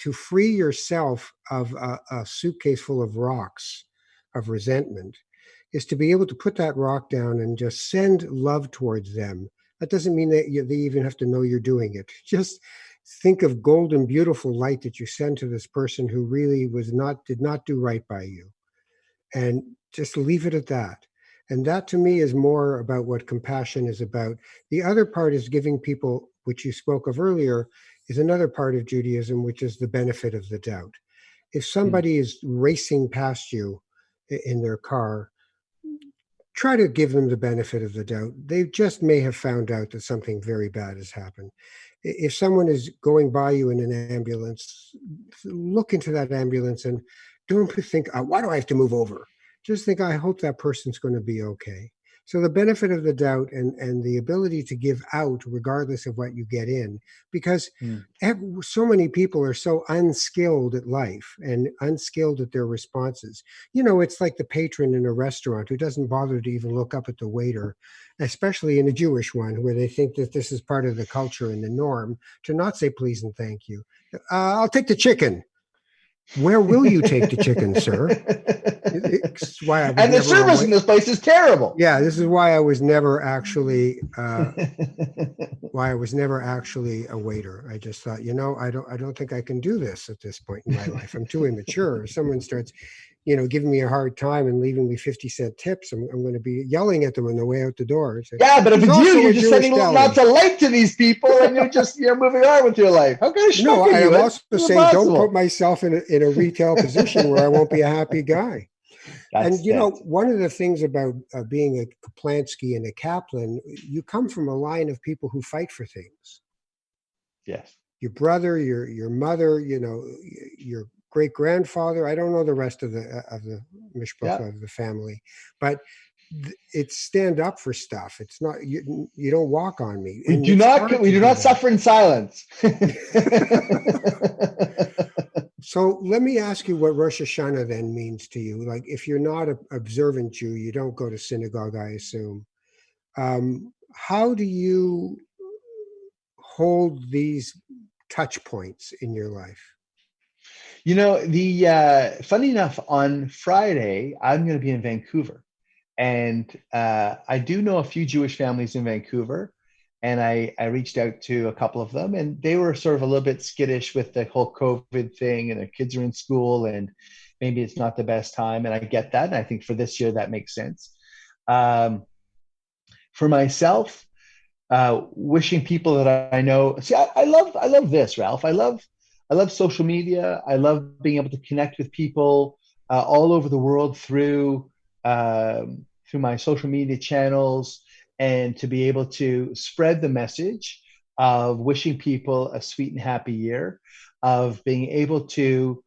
to free yourself of a suitcase full of rocks of resentment is to be able to put that rock down and just send love towards them. That doesn't mean that they even have to know you're doing it. Just think of golden, beautiful light that you send to this person who really did not do right by you. And just leave it at that. And that to me is more about what compassion is about. The other part is giving people, which you spoke of earlier, is another part of Judaism, which is the benefit of the doubt. If somebody is racing past you in their car, try to give them the benefit of the doubt. They just may have found out that something very bad has happened. If someone is going by you in an ambulance, look into that ambulance and don't think, why do I have to move over? Just think, I hope that person's going to be okay. So the benefit of the doubt and the ability to give out regardless of what you get in, because so many people are so unskilled at life and unskilled at their responses. It's like the patron in a restaurant who doesn't bother to even look up at the waiter, especially in a Jewish one where they think that this is part of the culture and the norm to not say please and thank you. I'll take the chicken. Where will you take the chicken, sir? It's why I was and the service in this place is terrible. Yeah, this is why I was never actually a waiter. I just thought, I don't think I can do this at this point in my life. I'm too immature. If someone starts, giving me a hard time and leaving me 50-cent tips, I'm going to be yelling at them on the way out the door. Yeah, but if it's you're just sending lots of light to these people, and you're moving on with your life. How kind of schmuck are you? I'm also saying don't put myself in a retail position where I won't be a happy guy. One of the things about being a Caplansky and a Kaplan, you come from a line of people who fight for things. Yes. Your brother, your mother, your great-grandfather. I don't know the rest of the mishpacha of the family, but it's stand up for stuff. It's not you don't walk on me. We do not suffer in silence. So let me ask you what Rosh Hashanah then means to you. Like, if you're not an observant Jew, you don't go to synagogue, I assume. How do you hold these touch points in your life? Funny enough, on Friday, I'm going to be in Vancouver. And I do know a few Jewish families in Vancouver. And I reached out to a couple of them, and they were sort of a little bit skittish with the whole COVID thing, and their kids are in school, and maybe it's not the best time. And I get that. And I think for this year, that makes sense. For myself, wishing people that I know. See, I love this, Ralph. I love social media. I love being able to connect with people all over the world through my social media channels, and to be able to spread the message of wishing people a sweet and happy year, of being able to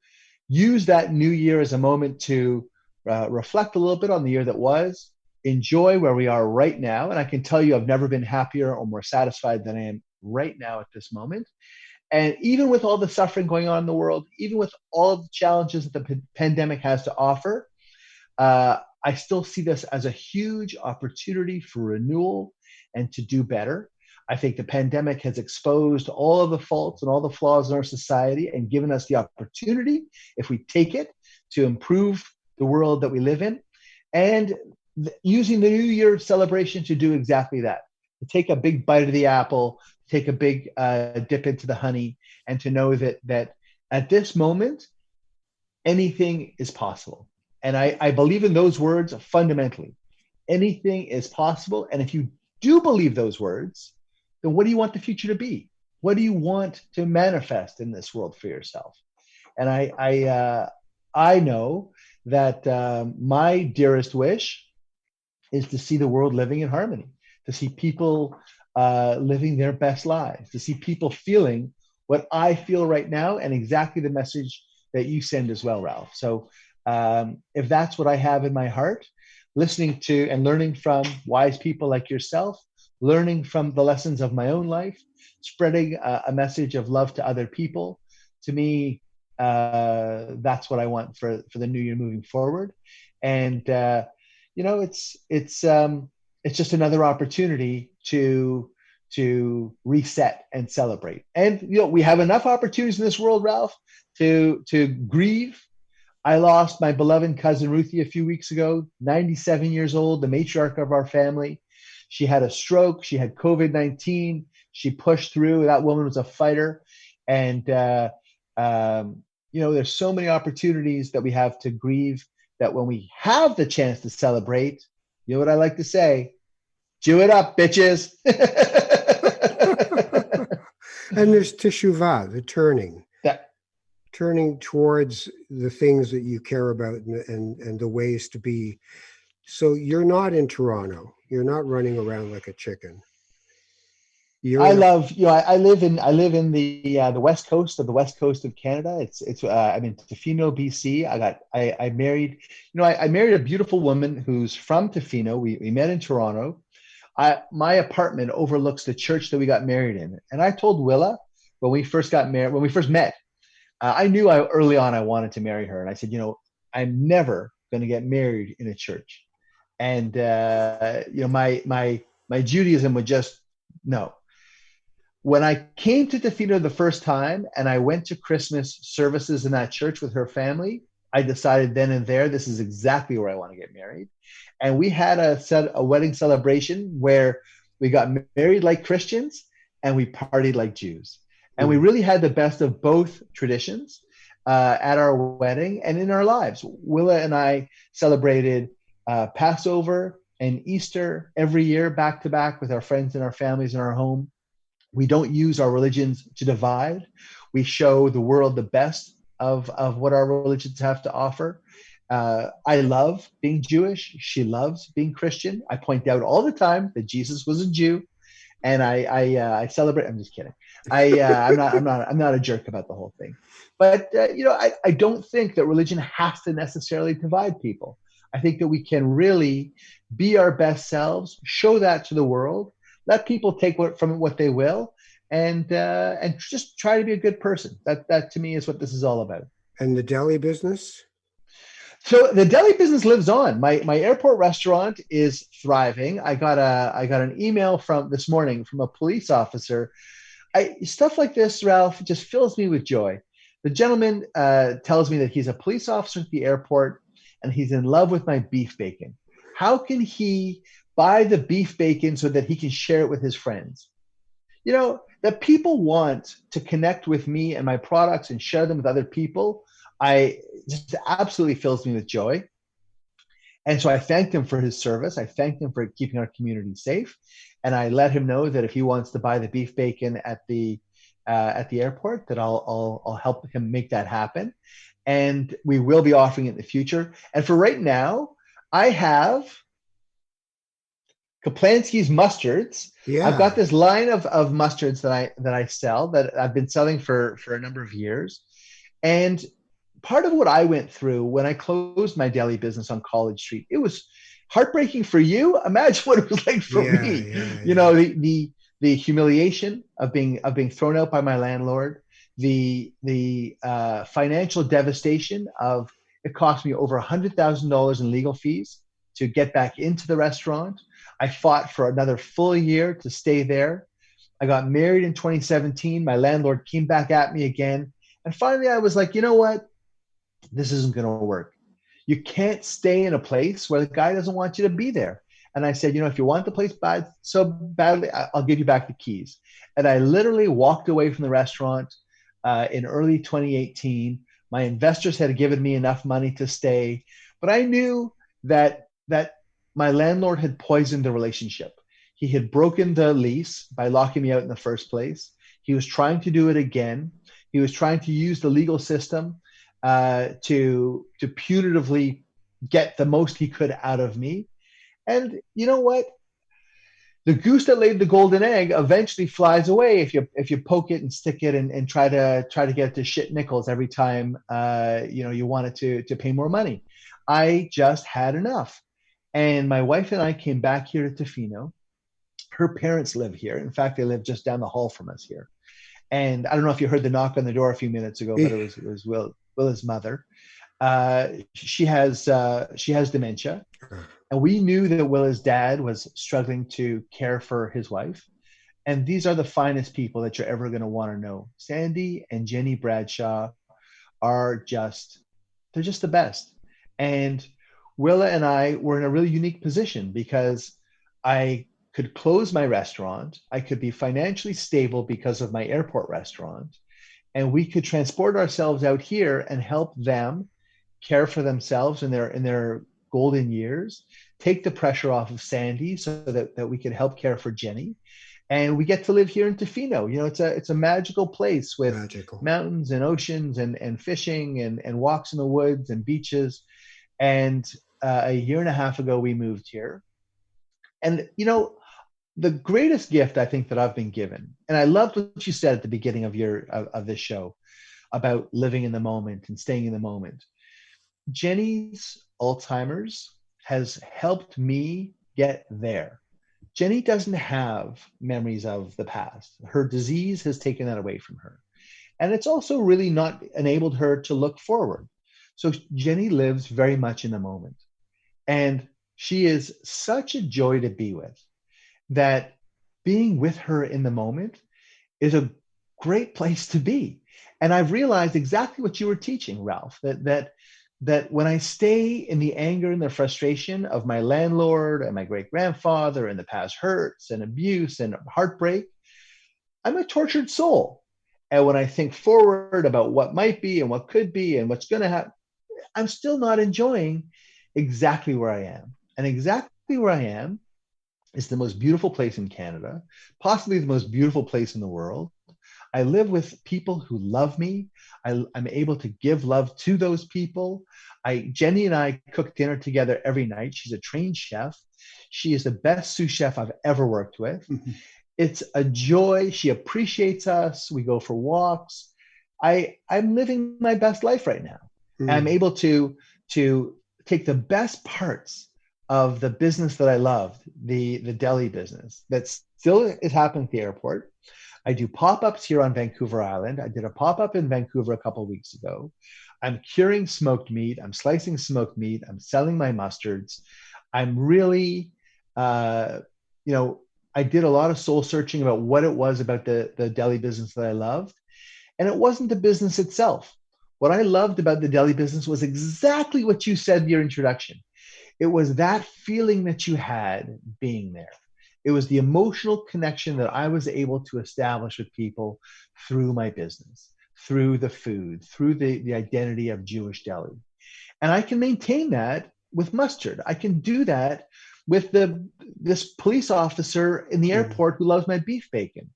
use that new year as a moment to reflect a little bit on the year that was, enjoy where we are right now. And I can tell you, I've never been happier or more satisfied than I am right now at this moment. And even with all the suffering going on in the world, even with all of the challenges that the pandemic has to offer, I still see this as a huge opportunity for renewal and to do better. I think the pandemic has exposed all of the faults and all the flaws in our society and given us the opportunity, if we take it, to improve the world that we live in, and using the New Year celebration to do exactly that, to take a big bite of the apple, take a big dip into the honey, and to know that at this moment, anything is possible. And I believe in those words fundamentally. Anything is possible. And if you do believe those words, then what do you want the future to be? What do you want to manifest in this world for yourself? And I know that my dearest wish is to see the world living in harmony, to see people living their best lives, to see people feeling what I feel right now, and exactly the message that you send as well, Ralph. So if that's what I have in my heart, listening to and learning from wise people like yourself, learning from the lessons of my own life, spreading a message of love to other people, to me, that's what I want for the new year moving forward. And it's just another opportunity to reset and celebrate. And we have enough opportunities in this world, Ralph, to grieve. I lost my beloved cousin Ruthie a few weeks ago, 97 years old, the matriarch of our family. She had a stroke. She had COVID-19. She pushed through. That woman was a fighter. And, there's so many opportunities that we have to grieve, that when we have the chance to celebrate, you know what I like to say? Jew it up, bitches. And there's teshuvah, the turning. turning towards the things that you care about and the ways to be. So you're not in Toronto. You're not running around like a chicken. You're I in a love, I live in the west coast of Canada. It's I'm in Tofino, BC. I married, I married a beautiful woman who's from Tofino. We met in Toronto. My apartment overlooks the church that we got married in. And I told Willa when we first met, I knew early on I wanted to marry her. And I said, I'm never going to get married in a church. And my Judaism would just no. When I came to Tofino the first time and I went to Christmas services in that church with her family, I decided then and there, this is exactly where I want to get married. And we had a wedding celebration where we got married like Christians and we partied like Jews. And we really had the best of both traditions at our wedding and in our lives. Willa and I celebrated Passover and Easter every year back to back with our friends and our families in our home. We don't use our religions to divide. We show the world the best of what our religions have to offer. I love being Jewish. She loves being Christian. I point out all the time that Jesus was a Jew, and I celebrate. I'm just kidding. I'm not a jerk about the whole thing. But I don't think that religion has to necessarily divide people. I think that we can really be our best selves, show that to the world, let people take from what they will, and just try to be a good person. That to me is what this is all about. and the deli business. So the deli business lives on. My airport restaurant is thriving. I got an email from this morning from a police officer. Stuff like this, Ralph, just fills me with joy. The gentleman tells me that he's a police officer at the airport and he's in love with my beef bacon. How can he buy the beef bacon so that he can share it with his friends? That people want to connect with me and my products and share them with other people, I just absolutely fills me with joy. And so I thanked him for his service. I thanked him for keeping our community safe. And I let him know that if he wants to buy the beef bacon at the airport, that I'll help him make that happen. And we will be offering it in the future. And for right now, I have Caplansky's mustards. Yeah. I've got this line of mustards that I sell that I've been selling for a number of years. And part of what I went through when I closed my deli business on College Street, it was heartbreaking for you. Imagine what it was like for me. The humiliation of being thrown out by my landlord, the financial devastation of it cost me over $100,000 in legal fees to get back into the restaurant. I fought for another full year to stay there. I got married in 2017. My landlord came back at me again. And finally, I was like, you know what? This isn't going to work. You can't stay in a place where the guy doesn't want you to be there. And I said, if you want the place bad so badly, I'll give you back the keys. And I literally walked away from the restaurant in early 2018. My investors had given me enough money to stay, but I knew that my landlord had poisoned the relationship. He had broken the lease by locking me out in the first place. He was trying to do it again. He was trying to use the legal system to punitively get the most he could out of me. And you know what? The goose that laid the golden egg eventually flies away if you poke it and stick it and try to get it to shit nickels every time you want it to pay more money. I just had enough. And my wife and I came back here to Tofino. Her parents live here. In fact, they live just down the hall from us here. And I don't know if you heard the knock on the door a few minutes ago, but it was Willa's mother. She has dementia, and we knew that Willa's dad was struggling to care for his wife. And these are the finest people that you're ever going to want to know. Sandy and Jenny Bradshaw they're just the best. And Willa and I were in a really unique position because I could close my restaurant. I could be financially stable because of my airport restaurant. And we could transport ourselves out here and help them care for themselves in their golden years, take the pressure off of Sandy so that we could help care for Jenny. And we get to live here in Tofino. It's a magical place with Magical. mountains and oceans and fishing and walks in the woods and beaches. And a year and a half ago, we moved here. And, the greatest gift I think that I've been given, and I loved what you said at the beginning of this show about living in the moment and staying in the moment. Jenny's Alzheimer's has helped me get there. Jenny doesn't have memories of the past. Her disease has taken that away from her. And it's also really not enabled her to look forward. So Jenny lives very much in the moment. And she is such a joy to be with that being with her in the moment is a great place to be. And I've realized exactly what you were teaching, Ralph, that when I stay in the anger and the frustration of my landlord and my great grandfather and the past hurts and abuse and heartbreak, I'm a tortured soul. And when I think forward about what might be and what could be and what's going to happen, I'm still not enjoying exactly where I am. And exactly where I am is the most beautiful place in Canada, possibly the most beautiful place in the world. I live with people who love me. I'm able to give love to those people. Jenny and I cook dinner together every night. She's a trained chef. She is the best sous chef I've ever worked with. Mm-hmm. It's a joy. She appreciates us. We go for walks. I'm living my best life right now. Mm-hmm. I'm able to take the best parts of the business that I loved, the deli business that still is happening at the airport. I do pop-ups here on Vancouver Island. I did a pop-up in Vancouver a couple of weeks ago. I'm curing smoked meat. I'm slicing smoked meat. I'm selling my mustards. I'm really, I did a lot of soul searching about what it was about the deli business that I loved. And it wasn't the business itself. What I loved about the deli business was exactly what you said in your introduction. It was that feeling that you had being there. It was the emotional connection that I was able to establish with people through my business, through the food, through the identity of Jewish deli. And I can maintain that with mustard. I can do that with this police officer in the airport who loves my beef bacon.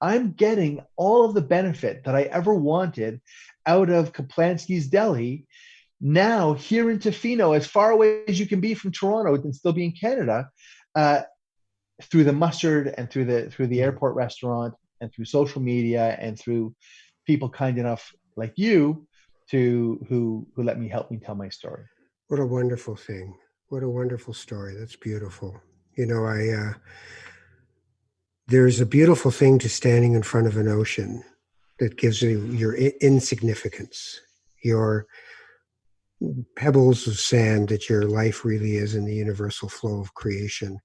I'm getting all of the benefit that I ever wanted out of Caplansky's Deli now here in Tofino, as far away as you can be from Toronto and still be in Canada, through the mustard and through the airport restaurant and through social media and through people kind enough like you who let me help me tell my story. What a wonderful thing. What a wonderful story. That's beautiful. There's a beautiful thing to standing in front of an ocean that gives you your insignificance, your pebbles of sand that your life really is in the universal flow of creation.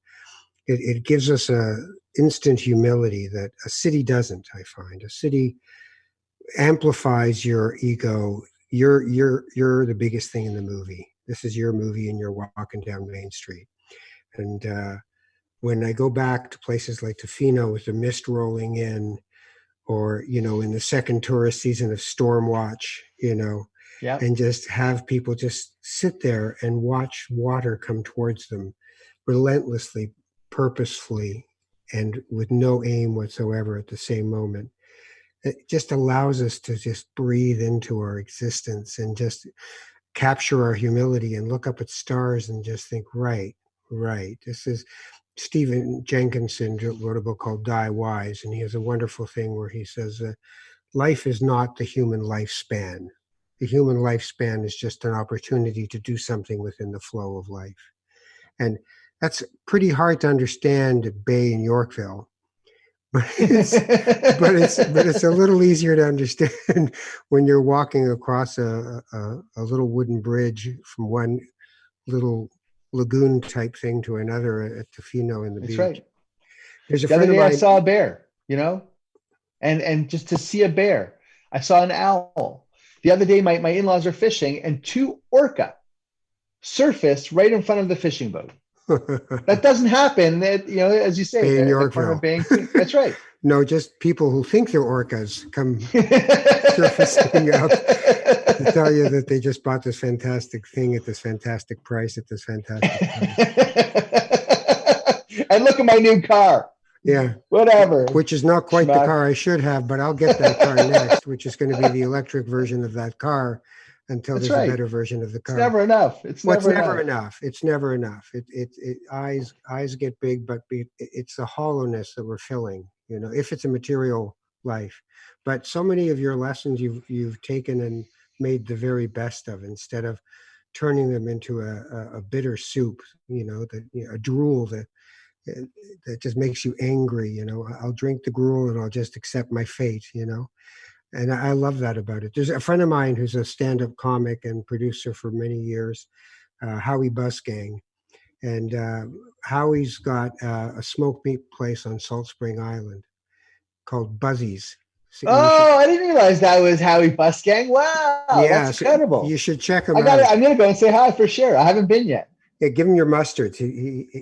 It gives us a instant humility that a city doesn't, I find. A city amplifies your ego. You're the biggest thing in the movie. This is your movie and you're walking down Main Street. And when I go back to places like Tofino with the mist rolling in, or, in the second tourist season of Stormwatch, Yeah. and just have people just sit there and watch water come towards them relentlessly, purposefully, and with no aim whatsoever at the same moment. It just allows us to just breathe into our existence and just capture our humility and look up at stars and just think, right. This is Stephen Jenkinson wrote a book called Die Wise, and he has a wonderful thing where he says that life is not the human lifespan. The human lifespan is just an opportunity to do something within the flow of life. And that's pretty hard to understand at Bay in Yorkville. But it's a little easier to understand when you're walking across a little wooden bridge from one little lagoon type thing to another at Tofino in the beach. Right. There's a the other friend day of mine. I saw a bear, and just to see a bear. I saw an owl. The other day, my in-laws are fishing, and 2 orca surfaced right in front of the fishing boat. That doesn't happen, as you say, Bay in the Yorkville. corner of Bay and Queen. That's right. No, just people who think they're orcas come surfacing up to tell you that they just bought this fantastic thing at this fantastic price at this fantastic time. And look at my new car. Yeah. Whatever. Which is not quite the Schmuck. car I should have, but I'll get that car next, which is going to be the electric version of that car until That's there's a right. better version of the It's car. never enough. It's Well, it's never never enough. enough. It's never enough. Eyes get big, but it's the hollowness that we're filling. If it's a material life, but so many of your lessons you've taken and made the very best of instead of turning them into a bitter soup. A drool that just makes you angry. I'll drink the gruel and I'll just accept my fate. And I love that about it. There's a friend of mine who's a stand-up comic and producer for many years, Howie Busgang, and Howie's got a smoked meat place on Salt Spring Island called Buzzy's. So you should, Oh, I didn't realize that was Howie Busgang. Wow, yeah, that's so incredible. you should check him out. I'm gonna go and say hi for sure. I haven't been yet. Yeah, give him your mustard.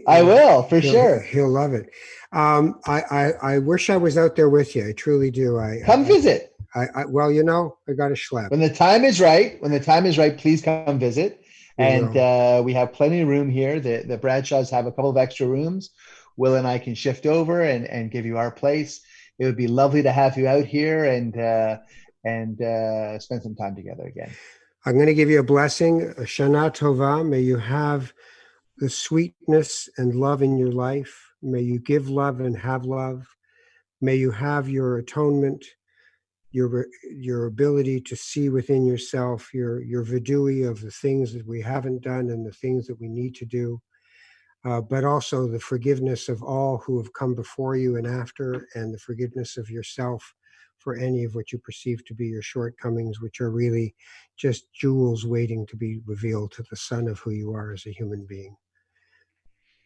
I will for sure. He'll love it. I wish I was out there with you. I truly do. Come visit Well, I got a schlep. when the time is right. When the time is right, please come visit. We And will. we have plenty of room here. The Bradshaws have a couple of extra rooms. Will and I can shift over and give you our place. It would be lovely to have you out here and spend some time together again. I'm going to give you a blessing, a Shana Tova. May you have the sweetness and love in your life. May you give love and have love. May you have your atonement, your ability to see within yourself, your vidui of the things that we haven't done and the things that we need to do, but also the forgiveness of all who have come before you and after, and the forgiveness of yourself for any of what you perceive to be your shortcomings, which are really just jewels waiting to be revealed to the sun of who you are as a human being.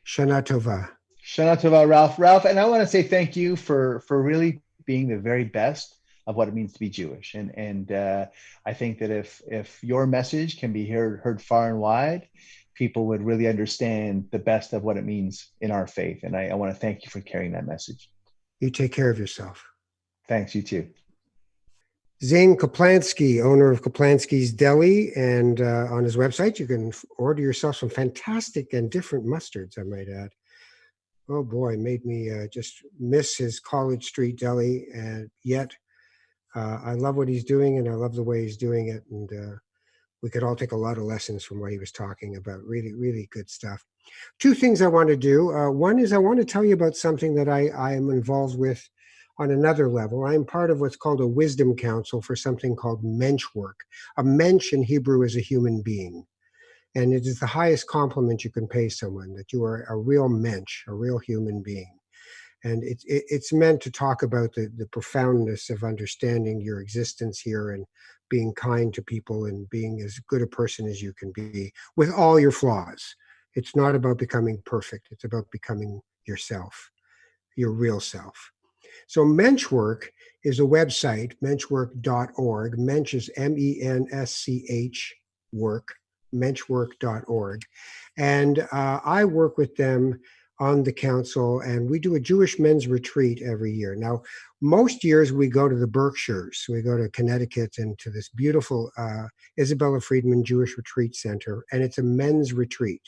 Shana Tova. Shana Tova, Ralph. Ralph, and I want to say thank you for really being the very best of what it means to be Jewish. And I think that if your message can be heard far and wide, people would really understand the best of what it means in our faith. And I want to thank you for carrying that message. You take care of yourself. Thanks, you too. Zane Caplansky, owner of Caplansky's Deli, and on his website you can order yourself some fantastic and different mustards, I might add. Oh boy, made me just miss his College Street Deli, and yet I love what he's doing, and I love the way he's doing it, and we could all take a lot of lessons from what he was talking about. Really, really good stuff. Two things I want to do. One is I want to tell you about something that I am involved with on another level. I'm part of what's called a wisdom council for something called mensch work. A mensch in Hebrew is a human being. And it is the highest compliment you can pay someone, that you are a real mensch, a real human being. And it's meant to talk about the profoundness of understanding your existence here and being kind to people and being as good a person as you can be with all your flaws. It's not about becoming perfect. It's about becoming yourself, your real self. So Menschwork is a website, menschwork.org. Mensch is M-E-N-S-C-H work, menschwork.org. And I work with them on the council, and we do a Jewish men's retreat every year. Now, most years we go to the Berkshires. We go to Connecticut and to this beautiful Isabella Friedman Jewish Retreat Center, and it's a men's retreat,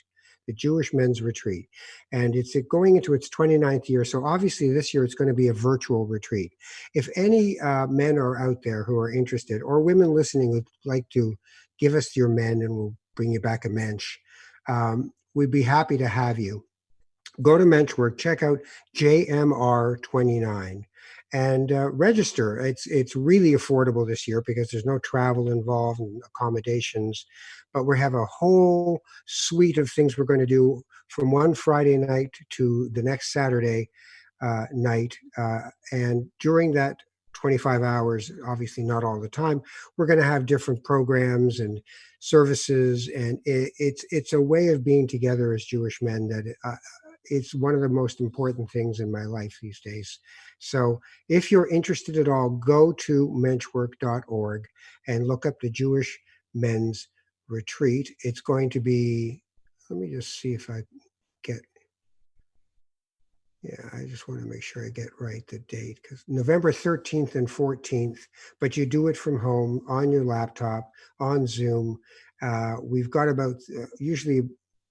the Jewish Men's Retreat. And it's going into its 29th year. So obviously this year it's going to be a virtual retreat. If any men are out there who are interested, or women listening would like to give us your men and we'll bring you back a mensch, we'd be happy to have you. Go to Menschwork, check out JMR29 and register. It's really affordable this year because there's no travel involved and accommodations, but we have a whole suite of things we're going to do from one Friday night to the next Saturday night. And during that 25 hours, obviously not all the time, we're going to have different programs and services. And it's a way of being together as Jewish men that it's one of the most important things in my life these days. So if you're interested at all, go to menschwork.org and look up the Jewish Men's Retreat. It's going to be, let me just see if I get, yeah, I just want to make sure I get right the date, because November 13th and 14th, but you do it from home, on your laptop, on Zoom. We've got about usually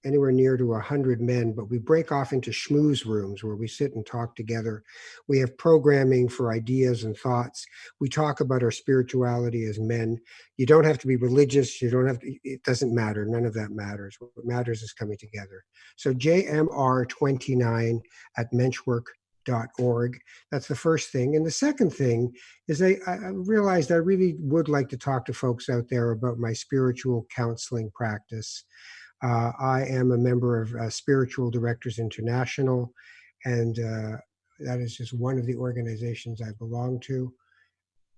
anywhere near to 100 men, but we break off into schmooze rooms where we sit and talk together. We have programming for ideas and thoughts. We talk about our spirituality as men. You don't have to be religious. You don't have to, it doesn't matter. None of that matters. What matters is coming together. So JMR29 at menschwork.org. That's the first thing. And the second thing is I realized I really would like to talk to folks out there about my spiritual counseling practice. I am a member of Spiritual Directors International, and that is just one of the organizations I belong to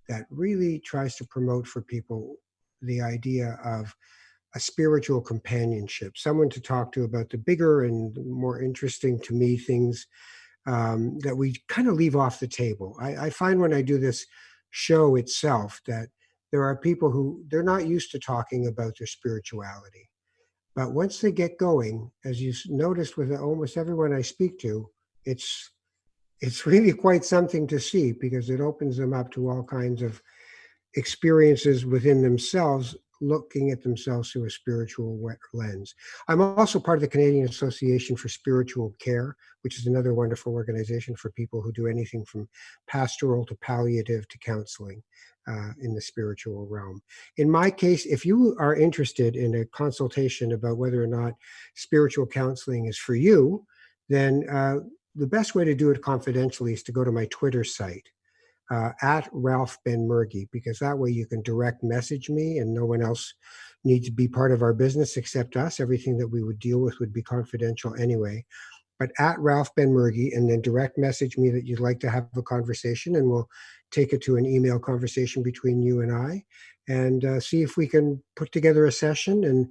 that really tries to promote for people the idea of a spiritual companionship, someone to talk to about the bigger and more interesting to me things that we kind of leave off the table. I find when I do this show itself that there are people who they're not used to talking about their spirituality. But once they get going, as you've noticed with almost everyone I speak to, it's really quite something to see because it opens them up to all kinds of experiences within themselves, looking at themselves through a spiritual lens. I'm also part of the Canadian Association for Spiritual Care, which is another wonderful organization for people who do anything from pastoral to palliative to counseling in the spiritual realm. In my case, if you are interested in a consultation about whether or not spiritual counseling is for you, then the best way to do it confidentially is to go to my Twitter site. At Ralph Ben Mergy, because that way you can direct message me and no one else needs to be part of our business except us. Everything that we would deal with would be confidential anyway. But at Ralph Ben Mergy, and then direct message me that you'd like to have a conversation, and we'll take it to an email conversation between you and I, and see if we can put together a session. And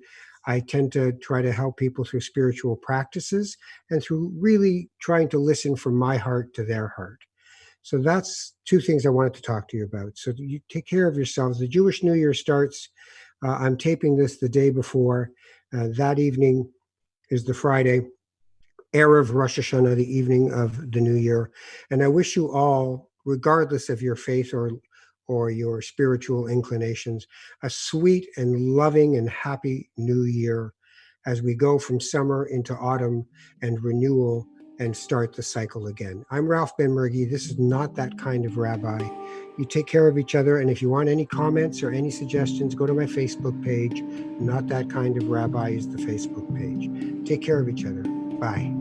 I tend to try to help people through spiritual practices and through really trying to listen from my heart to their heart. So that's two things I wanted to talk to you about. So you take care of yourselves. The Jewish New Year starts. I'm taping this the day before. That evening is the Friday, Erev Rosh Hashanah, the evening of the New Year. And I wish you all, regardless of your faith or your spiritual inclinations, a sweet and loving and happy New Year as we go from summer into autumn and renewal and start the cycle again. I'm Ralph Ben Mergy. This is Not That Kind of Rabbi. You take care of each other. And if you want any comments or any suggestions, go to my Facebook page. Not That Kind of Rabbi is the Facebook page. Take care of each other. Bye.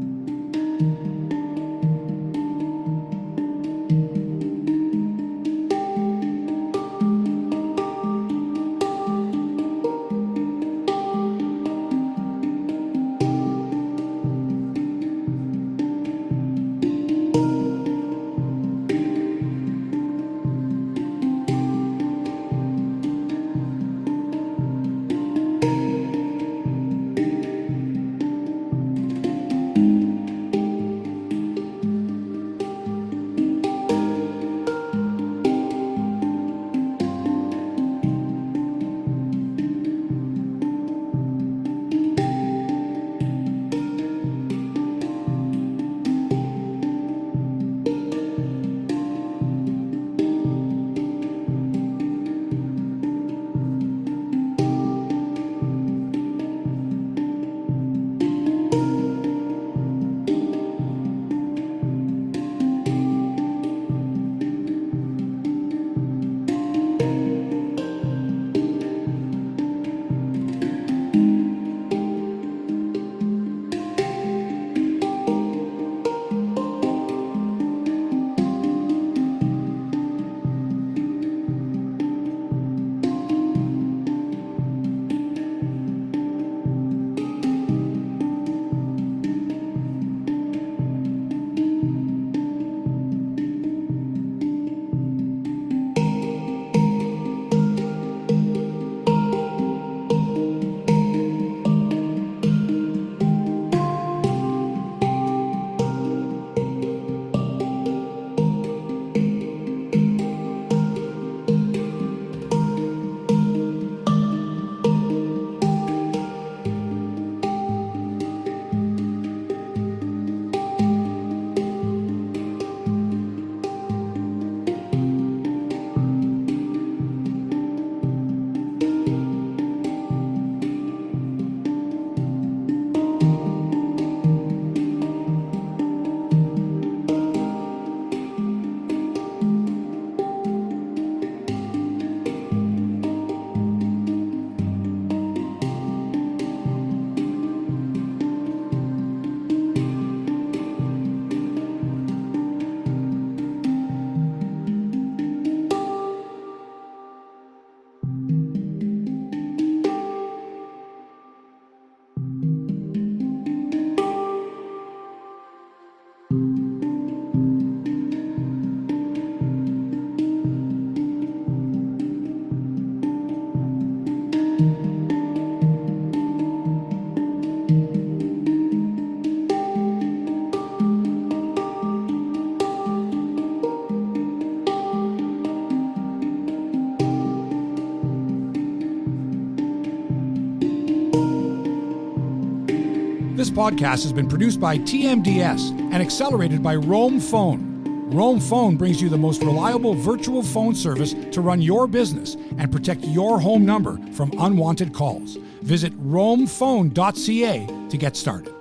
This podcast has been produced by TMDS and accelerated by Roam Phone. Roam Phone brings you the most reliable virtual phone service to run your business and protect your home number from unwanted calls. Visit roamphone.ca to get started.